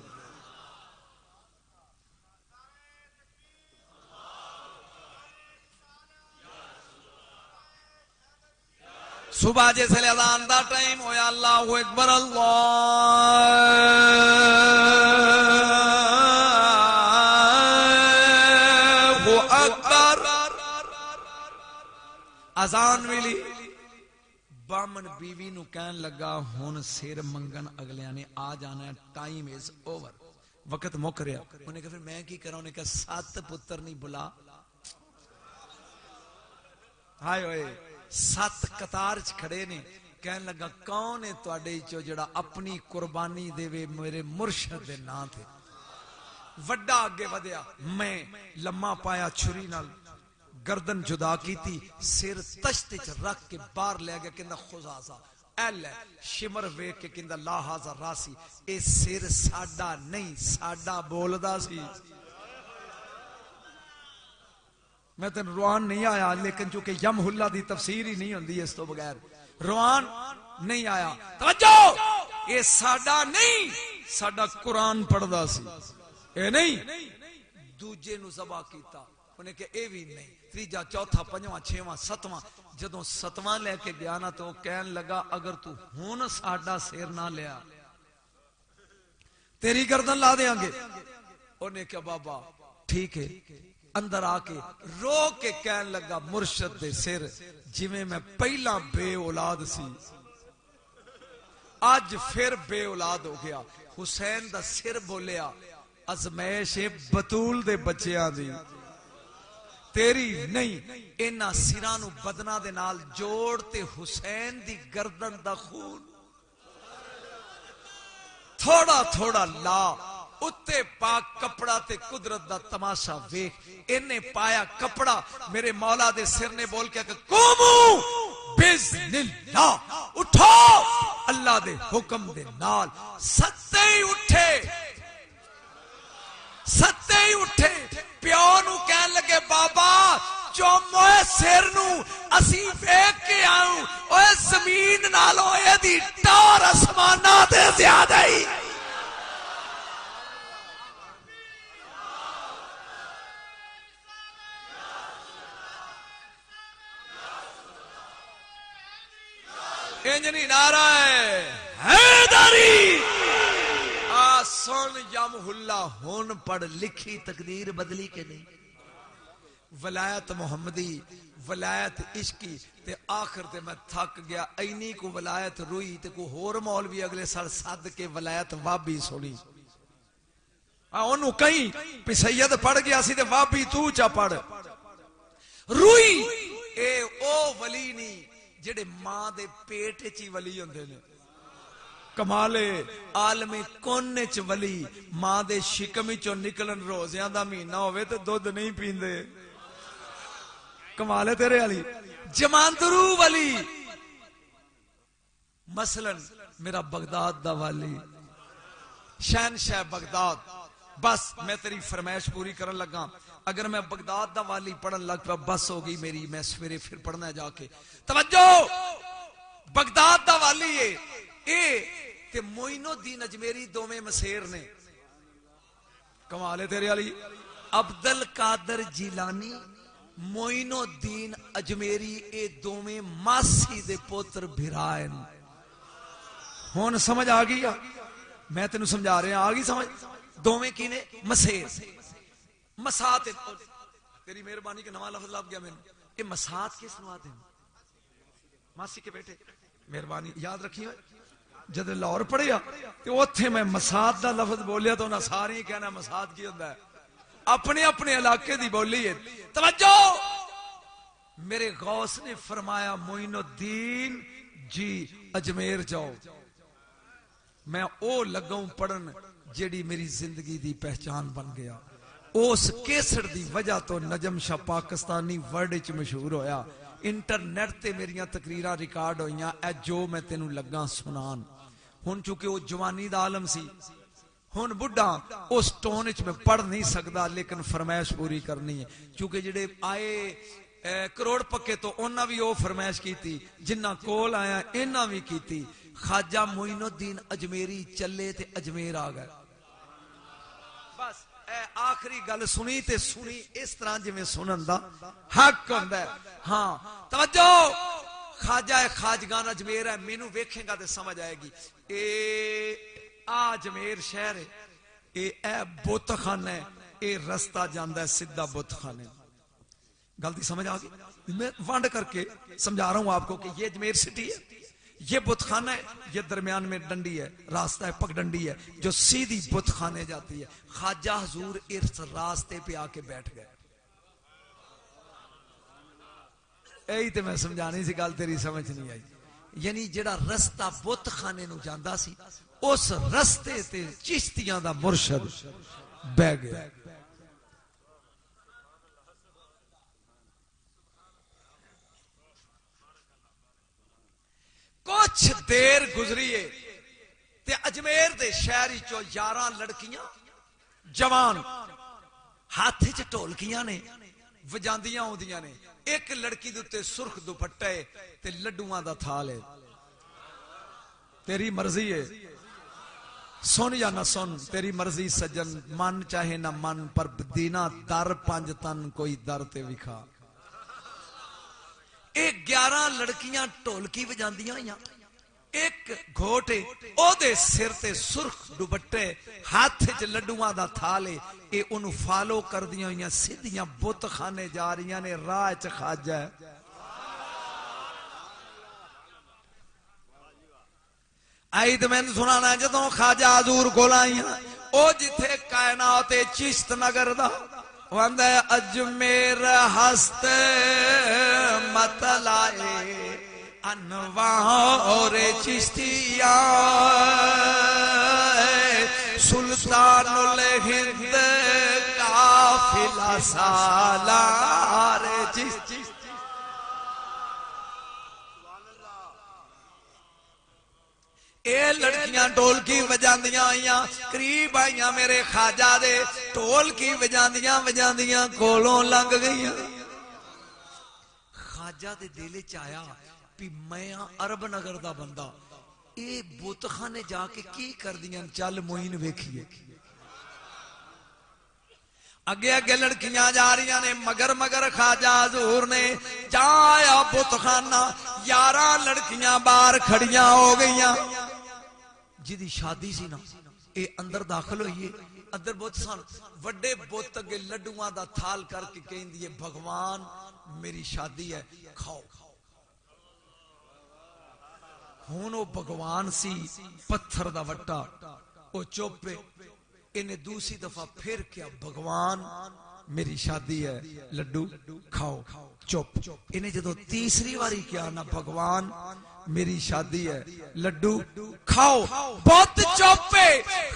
صبح جیسے اذان دا ٹائم ہویا اللہ اکبر اللہ اکبر، اذان ملی، بامن بیوی نو کہن لگا ہون سیر منگن اگلیاں نے آ جانا ہے، ٹائم از اوور، وقت مک رہا، انہیں کہا پھر میں کی کرا، انہیں کہا 7 پتر نہیں بلا، ہائے ہوئے 7 قطار کھڑے نے، کہن لگا کون ہے تواڈے چو جڑا اپنی قربانی دے وے میرے مرشد دے نا تھے؟ وڈا آگے ودیا، میں لمحہ پایا چھری نال گردن جدا کی تھی، سر تشت چ رکھ کے باہر لے گیا، کہندا خزازہ ایل ہے، شمر ویک کے کہندا لا ہازا راسی، اے سر ساڈا نہیں ساڈا بولدا سی۔ میں تین روان نہیں آیا، لیکن چونکہ یم اللہ دی تفسیر ہی نہیں ہوندی اس تو بغیر روان نہیں آیا، توجہ اے ساڈا نہیں ساڈا قرآن پڑھدا سی، اے نہیں دوجے نو ذبح کیتا، انہیں کہ اے بھی نہیں، تیجا چوتھا پنجواں چھواں ستواں، جدوں 7واں لے کے گیا نا تو کہن لگا اگر تو ہون ساڈا سیر نہ لیا تیری گردن لا دیاں گے، انہیں کہ بابا ٹھیک ہے، اندر آ کے رو کے کہن لگا مرشد دے سر جویں میں پہلا بے اولاد سی آج پھر بے اولاد ہو گیا، حسین دا سر بولیا ازمائش بطول دے بچیاں دی تیری نہیں، اینا سرانو بدنا دے نال جوڑ تے حسین دی گردن دا خون تھوڑا تھوڑا لا اتے پاک کپڑا تے قدرت دا تماشا ویکھ، انہیں پایا کپڑا، میرے مولا دے سر نے بول کے کہ قومو بِإِذْنِ اللَّهِ اٹھو اللہ دے حکم دے نال، ستے ہی اٹھے پیو نو کہن لگے بابا جو موئے سر نو اسی ویکھ کے آؤں اوے زمین نالو اے دی ٹار اسمانہ دے زیادہ ہی، انجنی نعرہ ہے حیدری، سن یم اللہ ہون پڑھ لکھی تقدیر بدلی کے نہیں، ولایت محمدی ولایت عشقی تے آخر تے میں تھک گیا اینی کو ولایت روئی تے کو ہور مولوی اگلے سال صد کے ولایت وابی سنی انہوں کہیں پی سید پڑھ گیا سی تے وابی تو چا پڑھ روئی اے او ولی نہیں جڑے ماں دے پیٹ چی ولی ہوندے نے کمالے عالم کونے چ ولی ماں دے شکمی چو نکلن روزیاں دا مہینہ ہوئے تے دودھ نہیں پیندے کمالے تیرے علی جماندرو ولی مثلا میرا بغداد دا والی شہنشاہ بغداد بس میں تیری فرمائش پوری کرن لگا اگر میں بغداد دا والی پڑھن لگ پا بس ہو گئی میری میں سویرے پھر پڑھنا ہے جا کے توجہ بغداد دا والی ہے اے تے معین الدین اجمیری دوویں مسیر نے کمال ہے تیرے علی عبد القادر جیلانی معین الدین اجمیری اے دوویں ماسی دے پوتر بھرائن ہون سمجھ آگئی میں تینوں سمجھا رہے ہیں آگئی سمجھ دوویں کی نے مسیر مسات تیری مہربانی کے نواں لفظ لاب گیا میں نے یہ مسات کس نواتے ہیں ماسی کے بیٹے مہربانی یاد رکھیں جد لاہور پڑھیا تو اتھے میں مسات دا لفظ بولیا تو نہ ساری کہنا مسات کی ہوندہ ہے اپنے اپنے علاقے دی بولی ہے توجہ میرے غوث نے فرمایا معین الدین جی اجمیر جاؤ میں او لگاؤں پڑھن جیڑی میری زندگی دی پہچان بن گیا اس کیسر دی وجہ تو نجم شاہ پاکستانی ورڈ اچ مشہور ہویا انٹرنیٹ تے میریاں تقریرہ ریکارڈ ہوئیاں اے جو میں تینوں لگاں سنان ہن چونکہ وہ جوانی دا عالم سی ہن بڑھا اس ٹون اچ میں پڑھ نہیں سکدا لیکن فرمائش پوری کرنی ہے چونکہ جڑے آئے کروڑ پکے تو انہاں بھی وہ فرمائش کی تھی جنہ کول آیا انہاں بھی کی تھی خواجہ معین الدین اجمیری چلے تے اجمیر آ گئے بس آخری گل سنی تے سنی اس طرح جی میں سنن دا حق ہوندا ہے ہاں توجہ خواجہ خواجگان اجمیر ہے مینوں ویکھیں گا تے سمجھ آئے گی اے اجمیر شہر ہے اے بت خانہ ہے اے رستہ جاندا ہے سیدھا بت خانے غلطی سمجھ آ گئی میں وانڈ کر کے سمجھا رہا ہوں آپ کو کہ یہ اجمیر سٹی ہے یہ بت خانہ ہے یہ درمیان میں ڈنڈی ہے راستہ ہے پگ ڈنڈی ہے جو سیدھی بت خانے جاتی ہے خواجہ حضور اس راستے پہ آ کے بیٹھ گئے یہی تے میں سمجھانی سی گل تیری سمجھ نہیں آئی یعنی جڑا رستہ بت خانے نو جاندا سی اس رستے تے چشتیاں دا مرشد بہ گیا کچھ دیر گزریے تے اجمیر دے شہری چو 11 لڑکیاں جوان ہاتھ چ ڈھولکیاں نے وجاندیاں ہوندیاں نے ایک لڑکی دے سرخ دوپٹے تے لڈواں دا تھال ہے تیری مرضی ہے سن یا نہ سن تیری مرضی سجن من چاہے نہ من پر دینا در 5 تن کوئی در تے وکھا ایک 11 لڑکیاں ٹولکی بجاندیاں ہوئیاں ایک گھوٹے او دے سر تے سرخ دوپٹے ہاتھ چ لڈواں دا تھالے اے انہوں فالو کر دیاں ہوئیاں سیدھیاں بت خانے جا رہیاں نے راہ چ خواجہ ہے آئی تو میں سنانا جدوں خواجہ حضور کول آئیاں او جتھے کائنات چشت نگر دا وندہ اجمیر ہست مطلائے انوار چشتیاں سلطان الہند قافلہ سالار چشتی اے لڑکیاں ڈھولکی وجاندیاں آئیاں قریب آئیاں میرے خواجہ دے ڈھولکی وجاندیاں کولوں لنگ گئیاں خواجہ دے دل چایا پی میں عرب نگر دا بندہ اے بت خانے جا کے کی کر دیاں چل معین ویکھیے اگے لڑکیاں جا رہی نے مگر خواجہ حضور نے جایا بت خانہ 11 لڑکیاں باہر کھڑیاں ہو گئیاں جدی شادی سی نا اے اندر داخل ہوئیے ادھر بت سن وڈے بت اگے لڈواں دا تھال کر کے کہندی ہے بھگوان میری شادی ہے کھاؤ. ہن او بھگوان سی پتھر دا وٹا او چوپے انہیں دوسری دفعہ پھر کیا بھگوان میری شادی ہے لڈو کھاؤ چپ. انہیں جدو تیسری واری کیا نا بھگوان میری شادی ہے لڈو کھاؤ بہت چوپے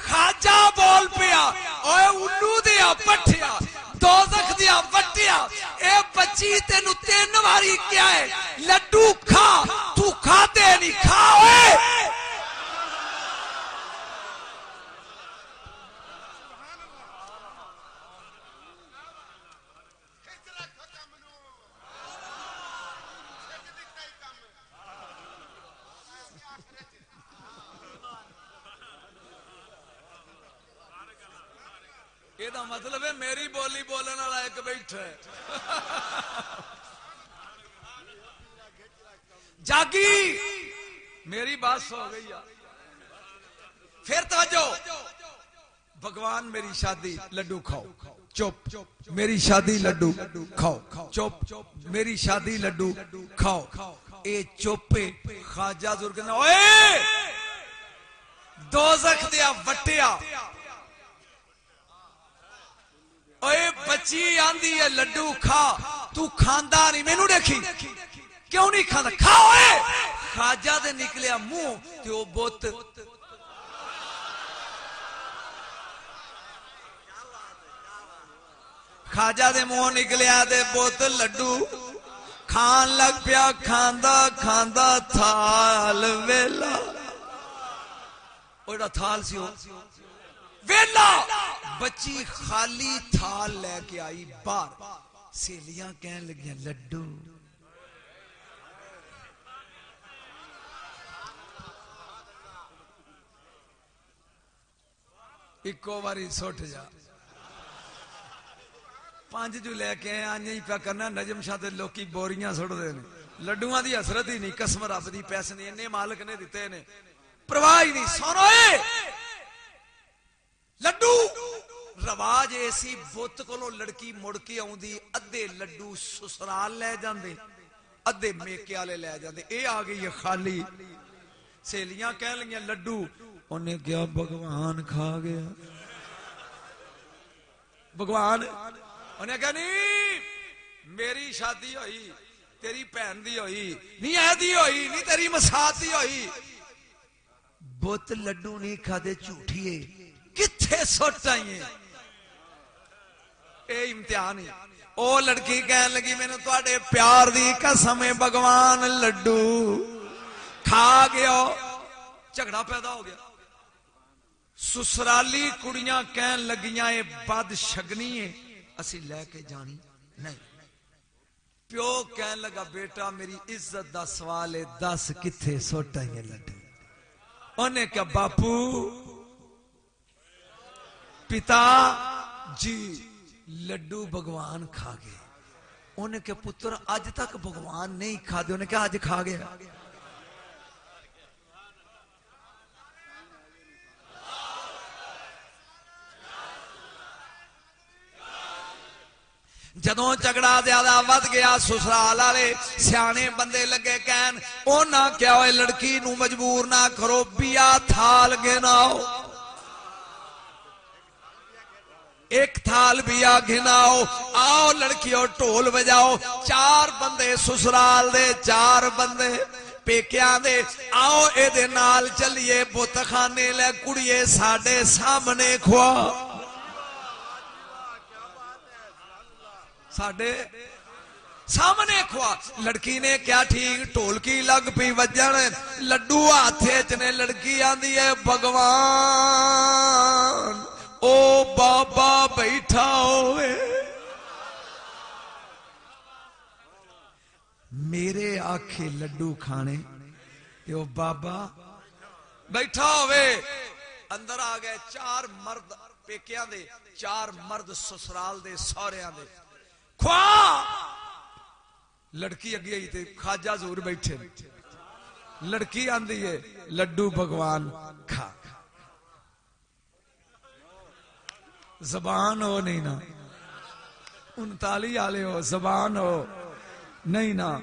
خواجہ بول پیا اوے الو دیا پٹھیا دوزخ دیا وٹیا اے بچی تینو 3 واری کیا ہے لڈو کھا تو کھاتے نہیں کھاؤے. یہ مطلب ہے میری بولی بولنے والا ایک بیٹھا ہے. جاگی میری بات سو گئی. پھر توجہ بھگوان میری شادی لڈو کھاؤ چپ میری شادی لڈو کھاؤ چپ میری شادی لڈو کھاؤ. اے چوپے خواجہ ضرور کہنا اوئے دوزخ دیا وٹیا اوئے بچی آندی ہے لڈو کھا تو کھاندا نہیں مینوں دیکھی کیوں نہیں کھاندا کھا اوئے. خواجہ دے نکلیا منہ تے او بت خواجہ دے منہ نکلیا تے بت لڈو کھان لگ پیا کھاندا کھاندا تھال ویلا اوڑا تھال سی ہو ویلا بچی خالی تھال لے کے آئی باہر. سہیلیاں کہن لگیاں لڈو ایکو باری سٹ جا 5 جو لے کے آئے ہی پیا کرنا. نجم شاہ تے لوکی بوریاں سٹ دے نے لڈوਆਂ دی حسرت ہی نہیں قسم رب دی پیسے نہیں انہیں مالک نے دیتے نے پرواہ ہی نہیں. سنو لڈو رواج ایسی بت کو لڑکی مڑ کے آؤندی ادھے لڈو سسرال لے جاندے ادھے میکے والے لے جاندے. اے آ گئی ہے خالی. سہیلیاں کہن لگیاں لڈو انہیں کیا بھگوان کھا گیا. بھگوان انہیں کہا نہیں میری شادی ہوئی تیری بہن دی ہوئی نہیں اے دی ہوئی نہیں تیری مساعد دی ہوئی. بت لڈو نہیں کھا دے جھوٹیے کتھے سٹ آئیے. اے امتحان ہے. او لڑکی کہن لگی میں نے تواڈے پیار دی قسم ہے بھگوان لڈو کھا گیا. جھگڑا پیدا ہو گیا. سسرالی کڑیاں کہن لگیاں اے بد شگنی ہے اسی لے کے جانی نہیں. پیو کہن لگا بیٹا میری عزت دا سوال ہے 10 کتھے سٹ آئیے لڈو. انہیں کہا باپو پتا جی لڈو بھگوان کھا گئے. انہیں کہا پتر آج تک بھگوان نہیں کھا دے. انہیں کہا آج کھا گیا. جدوں جھگڑا زیادہ ود گیا سسرال والے سیانے بندے لگے کہن اونا کیا ہوئے لڑکی نو مجبور نہ کرو بیا تھال گناؤ ایک تھال بیا گھناؤ آؤ لڑکیوں ٹول بجاؤ. 4 بندے سسرال دے 4 بندے پیکیاں دے آؤ اے دے نال چلیے بت خانے لے کڑیے ساڈے سامنے کھوا ساڈے سامنے کھوا. لڑکی نے کیا ٹھیک ٹول کی لگ پی وجن لڈو ہاتھے چنے لڑکی آندی ہے بھگوان او بابا بیٹھا ہوئے میرے آنکھیں لڈو کھانے او بابا بیٹھا ہوئے. اندر آ گئے 4 مرد پیکیاں دے 4 مرد سسرال دے سوریاں دے کھوا. لڑکی اگے ہی تے خواجہ حضور بیٹھے. لڑکی آندی ہے لڈو بھگوان کھا. زبان ہو نہیں نا 39 والے ہو زبان ہو نہیں نا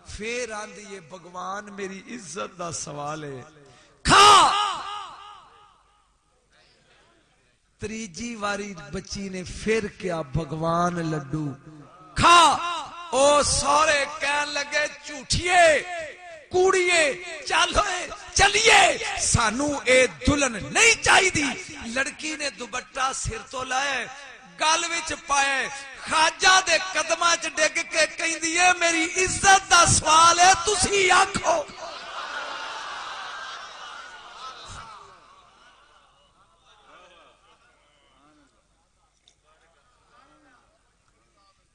پھر آندی یہ بھگوان میری عزت دا سوال ہے کھا تریجی واری بچی نے پھر کیا بھگوان لڈو کھا او سارے کہن لگے جھوٹیے کوڑیے چلیے سانو اے دلہن نہیں چاہی دی لڑکی نے دوپٹہ سر تو لائے گل وچ پائے خواجہ دے قدماں چ ڈگ کے کہندی اے میری عزت دا سوال ہے تسی آکھو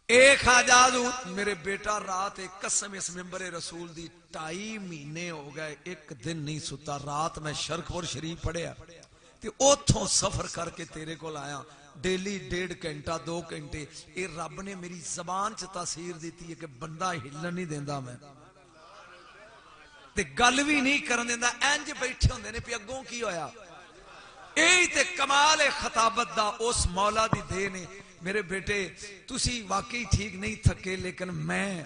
ایک حاجاز میرے بیٹا رات ایک قسم اس ممبر رسول دی 2.5 مہینے ہو گئے ایک دن نہیں ستا رات میں شرکپور شریف پڑھیا تے اوتھوں سفر کر کے تیرے کو آیا ڈیلی 1.5 گھنٹہ 2 گھنٹے اے رب نے میری زبان چ تاثیر دیتی ہے کہ بندہ ہلن نہیں دیندا میں تے گل بھی نہیں کرن دیندا انج بیٹھے ہوندے نے پی اگوں کی ہویا اے تے کمال خطابت دا اس مولا دی دے نے میرے بیٹے تسی واقعی ٹھیک نہیں تھکے لیکن میں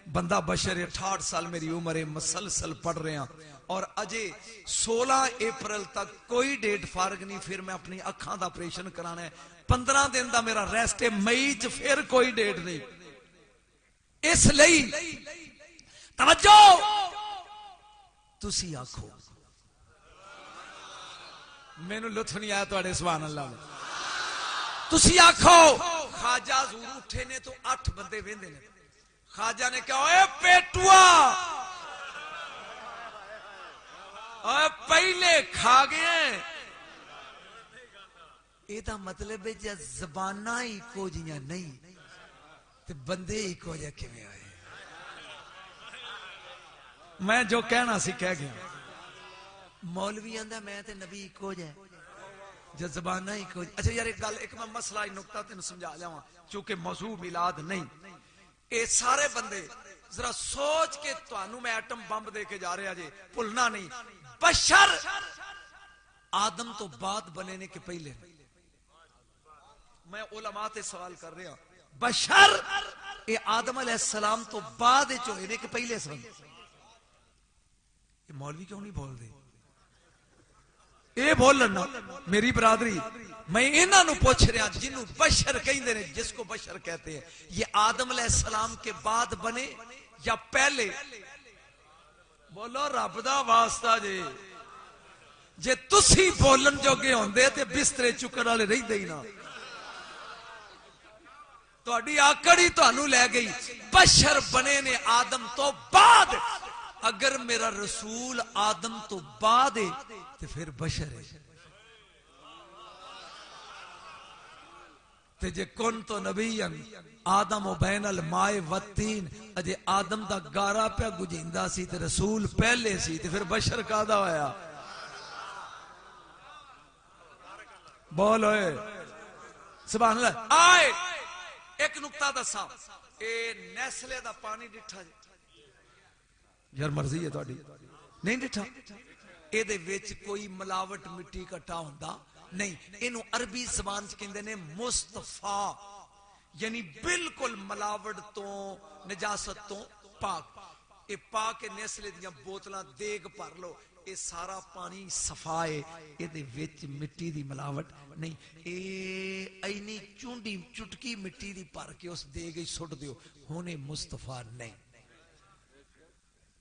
بندہ بشر 68 سال میری عمر ہے مسلسل پڑھ رہے ہیں اور اجے 16 اپریل تک کوئی ڈیٹ فارغ نہیں پھر میں اپنی اکھاں دا آپریشن کرانا ہے 15 دن دا میرا ریسٹ ہے مئی چ پھر کوئی ڈیٹ نہیں اس لئی توجہ تسی آکھو مینوں لطف نہیں آیا تواڈے سبحان اللہ میں تسی آکھو خواجہ حضور اٹھے نے تو 8 بندے ویندے نے خواجہ نے کہا اے پیٹوا اے پہلے کھا گئے اے دا مطلب ہے جے زباناں ہی کو جیاں نہیں تے بندے ہی کو جے کیویں آئے میں جو کہنا سی کہہ گیا مولوی آندا میں تے نبی کو جے جو زبانہ ہی کوئی اچھا یار ایک میں مسئلہ ہی نکتہ تین سمجھا جاؤں چونکہ موضوع میلاد نہیں اے سارے بندے ذرا سوچ کے توانو میں ایٹم بمب دے کے جا رہے آجے پلنا نہیں بشر آدم تو بعد بننے کے پہلے میں علماء تے سوال کر رہا بشر اے آدم علیہ السلام تو بعد چوہنے کے پہلے سن یہ مولوی کیوں نہیں بول دے اے بول لنا میری برادری میں انہاں نو پوچھ رہا جنہوں بشر کہندے نے جس کو بشر کہتے ہیں یہ آدم علیہ السلام کے بعد بنے یا پہلے بولو رب دا واسطہ جے تسی بولن جو گے ہوندے تے بسترے چکر والے رہندے ہی نہ تہاڈی آکڑ ہی تانوں لے گئی بشر بنے نے آدم تو بعد اگر میرا رسول آدم تو بعد ہے تو پھر بشر ہے تے جے کن تو نبی آدم و بین الماء والتین اجے آدم دا گارا پہ گجیندہ سی تے رسول پہلے سی تے پھر بشر کادا ہویا بولوئے سبحان اللہ آئے ایک نکتہ دا سا اے نیسلے دا پانی ڈٹھا جے یار مرضی ہے تہاڈی نہیں ڈٹھا اے دے وچ کوئی ملاوٹ مٹی کٹا ہوندا نہیں اینو عربی زبان چ کہندے نے مصطفی یعنی بالکل ملاوٹ تو نجاست تو پاک اے پاک نیسلے دیاں بوتلاں دیگ بھر لو اے سارا پانی صفا ہے اے دے وچ مٹی دی ملاوٹ نہیں اے اینی چونڈی چٹکی مٹی دی بھر کے اس دیگ ہی سٹ دیو ہونے مصطفی نہیں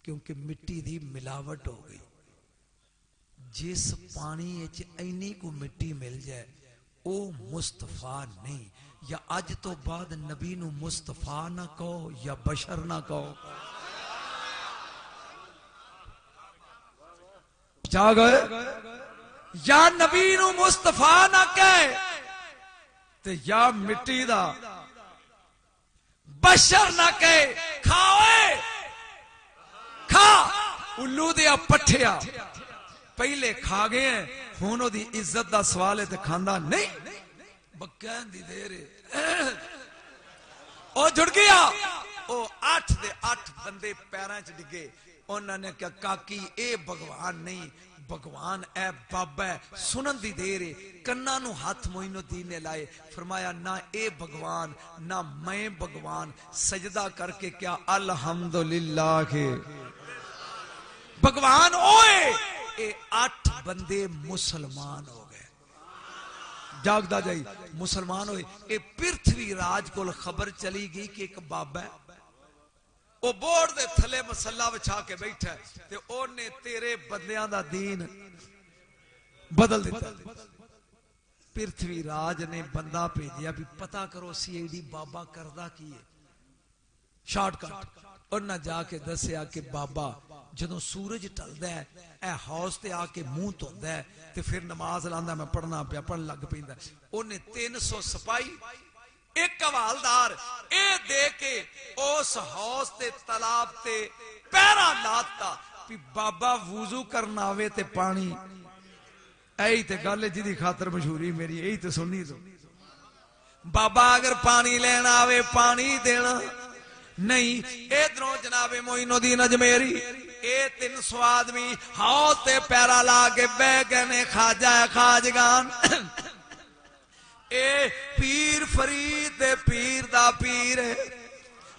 کیونکہ مٹی دی ملاوٹ ہو گئی جس پانی اینی کو مٹی مل جائے او مصطفیٰ نہیں یا اج تو بعد نبی نو مصطفیٰ نہ کہو یا بشر نہ کہو چاہ گئے یا نبی نو مصطفیٰ نہ کہے تے یا مٹی دا بشر نہ کہے کھاوے کھا الو دیا پٹھیا پہلے کھا گئے ہیں ہونو دی عزت دا سوال ہے تے کھاندا نہیں بکین دی دیرے او جڑ گیا او 8 دے 8 بندے پیراں چ ڈگے انہوں نے کہا کاکی اے بھگوان نہیں بھگوان اے بابا ہے سنن دی دیر ہے کناں نو ہاتھ معین الدین نے لائے فرمایا نہ اے بھگوان نہ میں بھگوان سجدہ کر کے کیا الحمدللہ کے بھگوان اوئے اے 8 بندے مسلمان ہو گئے جاگدا جائی مسلمان ہوئے اے پرتھوی راج کو خبر چلی گئی کہ ایک بابا ہے وہ بورڈ دے تھلے مسلح بچھا کے بیٹھا ہے تے اونے تیرے بندیاں دا دین بدل دیتا پرتھوی راج نے بندہ بھیجیا بھی پتہ کرو سی آئی ڈی بابا کردہ کی ہے شارٹ کٹ اور نہ جا کے دسیا کہ بابا جدوں سورج ٹلدا ہے اے ہاؤس تے آ کے منہ دھوندا ہے تے پھر نماز لاندا میں پڑھنا پیا پڑھن لگ پیندا اونے 300 سپاہی ایک حوالدار اے دے کے اس ہاؤس تے تالاب تے پیرا لاتا بھی بابا وضو کرنا آوے تے پانی ایہی تے گل جدی خاطر مشہوری میری ایہی تے سننی تو بابا اگر پانی لینا آوے پانی دینا نہیں ادھروں جناب معین الدین اجمیری اے 300 آدمی ہاؤ تے پیرا لا کے بہ گئے نے خواجہ خواجگان اے پیر فرید دے پیر دا پیر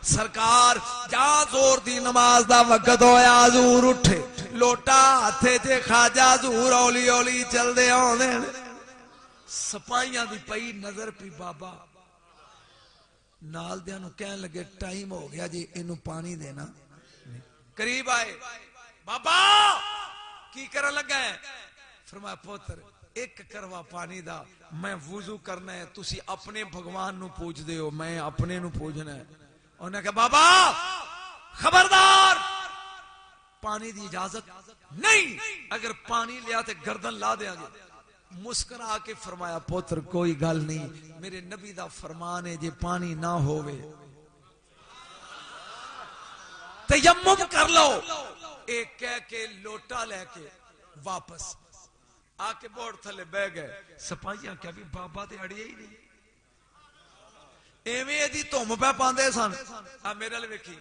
سرکار جا زور دی نماز دا وقت ہویا حضور اٹھے لوٹا ہتھے جے خواجہ حضور اولی اولی چل دے آنے سپاہیاں دی پئی نظر پی بابا نال دیاں نو کہن لگے ٹائم ہو گیا جی اینو پانی دینا قریب آئے بابا کی کرن لگا ہے فرمایا پوتر ایک کروا پانی دا میں وضو کرنا ہے تسی اپنے بھگوان نو پوچھ دے ہو میں اپنے نو پوچھنا ہے انہوں نے کہا بابا خبردار پانی دی اجازت نہیں اگر پانی لیا تے گردن لا دیا گے مسکرا کے فرمایا پوتر کوئی گل نہیں میرے نبی دا فرمان ہے جے پانی نہ ہووے تیمم کر لو ایک کہہ کے لوٹا لے کے واپس آ کے بورڈ تھلے بہ گئے سپاہیاں کیا بھی بابا تے اڑیا ہی نہیں ایویں دی تم پہ پاندے سن آ میرے لے ویکھی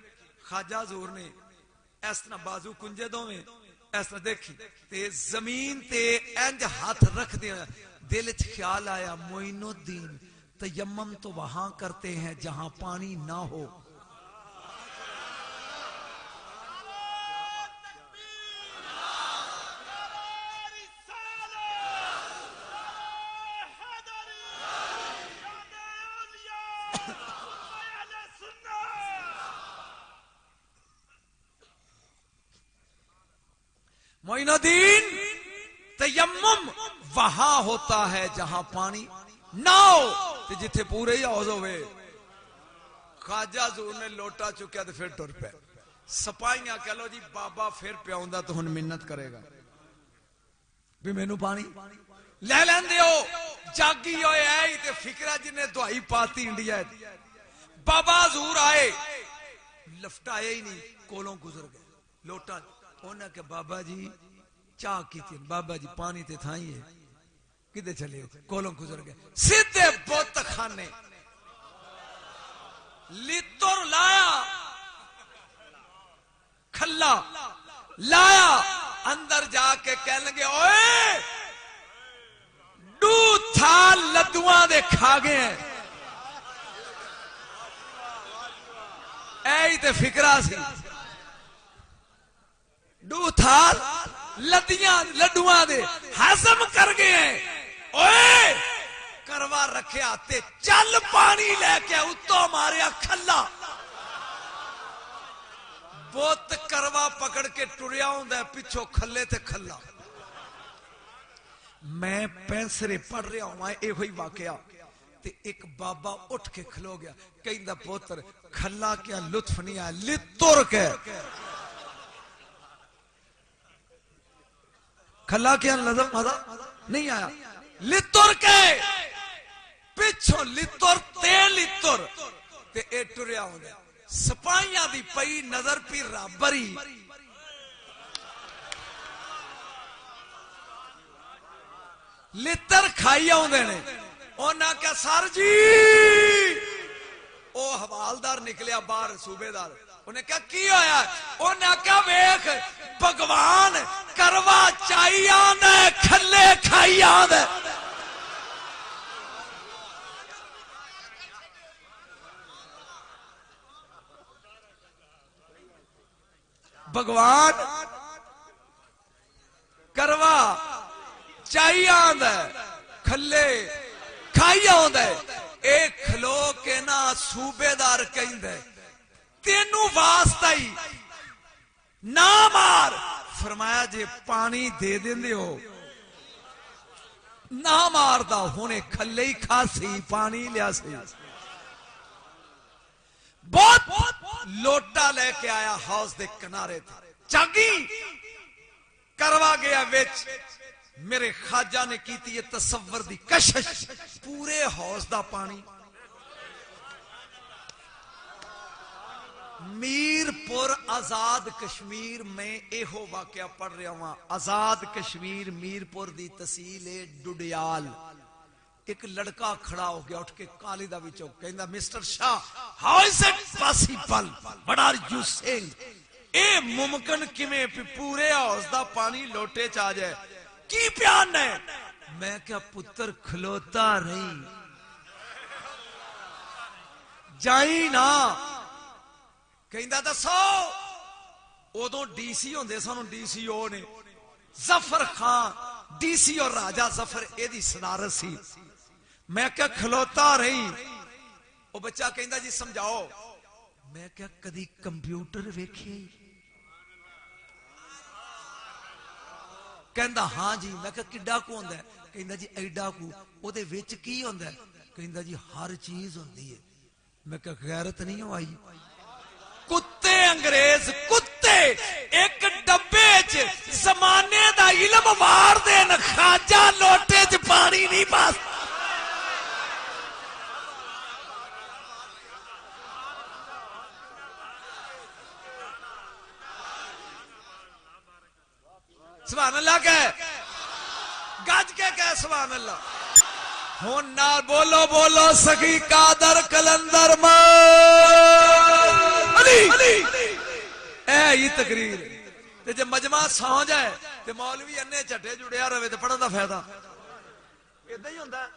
خواجہ حضور نے اس طرح بازو کنجے دوویں اس طرح دیکھی تے زمین تے انج ہاتھ رکھ دیا دل وچ خیال آیا معین الدین تیمم تو وہاں کرتے ہیں جہاں پانی نہ ہو معین الدین تیمم وہاں ہوتا ہے جہاں پانی نہ ہو جتھے پورے ہی حوض ہوئے خواجہ حضور نے لوٹا چکیا تو پھر ٹر پے سپاہیاں کہہ لو جی بابا پھر پیاؤندا تو ہن منت کرے گا بھی مینوں پانی لے لین دیو جاگی ہوئے آئی تے فکرہ جنہیں دعائی پاتی انڈیا بابا حضور آئے لفٹا آئے ہی نہیں کولوں گزر گئے لوٹا انہاں کہ بابا جی چاہ کی تھی بابا جی پانی تے تھائی ہے کدھے چلے کولوں گزر گئے سیدھے بوت خانے لیتر لایا کھلا لایا اندر جا کے کہنے لگے اوئے ڈو تھا لدواں دے کھا گئے ہیں اے تے فکرہ سی ڈو تھا لڈواں دے ہضم کر گئے ہیں اوئے کروا رکھے آتے چل پانی لے کے اتو ماریا کھلا بہت کروا پکڑ کے ٹریا ہوں دے پچھو کھلے تے کھلا میں پینسرے پڑھ رہا ہوں اے ہوئی واقعہ تے ایک بابا اٹھ کے کھلو گیا کہیں دا پوتر کھلا کیا لطف نہیں آیا لتر کے کھلا کیا لذب مزہ نہیں آیا لتر کے پچھو لتر تے لتر تے اے ٹریا ہوں دے سپاہیاں دی پئی نظر پی رابری لتر کھائی ہوں دے نے اونا کیا سر جی او حوالدار نکلیا باہر صوبے دار انہیں کہا کی ہویا؟ انہیں کہا ویکھ بھگوان کروا چائی آندا ہے کھلے کھائی آندا ہے. بھگوان کروا چائی آندا ہے کھلے کھائی آندا ہے. اے کھلو کے نا صوبے دار کہندا ہے تینوں واسطہ ہی نہ مار. فرمایا جے پانی دے دیندے ہو نہ ماردا ہونے کھلے ہی کھاسی پانی لیا سی. بہت لوٹا لے کے آیا ہاؤس دے کنارے تھے چاگی کروا گیا وچ. میرے خواجہ نے کیتی یہ تصور دی کشش پورے ہاؤس دا پانی. میرپور آزاد کشمیر میں ایہو واقعہ پڑھ رہا ہوں. آزاد کشمیر میرپور دی تحصیل ہے ڈڈیال. ایک لڑکا کھڑا ہو گیا اٹھ کے کالی دا وچوں کہندا mister Shah how is it possible what are you saying. اے ممکن کیویں پورے ہاؤس دا پانی لوٹے چ آ جائے کی بیان ہے؟ میں کیا پتر کھلوتا رہی جائی نا کہندا دسو. ادو ڈی سی ہوندے سن ڈی سی او نے ظفر خان ڈی سی اور راجہ ظفر اے دی صدارت سی. میں کیا کھلوتا رہی. او بچہ کہندا جی سمجھاؤ. میں کیا کدی کمپیوٹر ویکھے؟ کہندا ہاں جی. میں کہا کڈا کو ہوندا ہے؟ کہندا جی ایڈا کو. او دے وچ کی ہوندا ہے؟ کہندا جی ہر چیز ہوندی ہے. میں کہا غیرت نہیں ہو آئی؟ کتے انگریز کتے ایک ڈبے چ زمانے دا علم وار دین خواجہ لوٹے چ پانی نہیں پاس. سبحان اللہ کہے گج کے کہے سبحان اللہ. ہون نال بولو بولو سخی قادر کلندر علی اے یہ تقریر تے جے مجمع سو جائے تے مولوی انے چٹے جڑیا رہے تے پڑھن دا فائدہ ایدا ہی ہوندا ہے.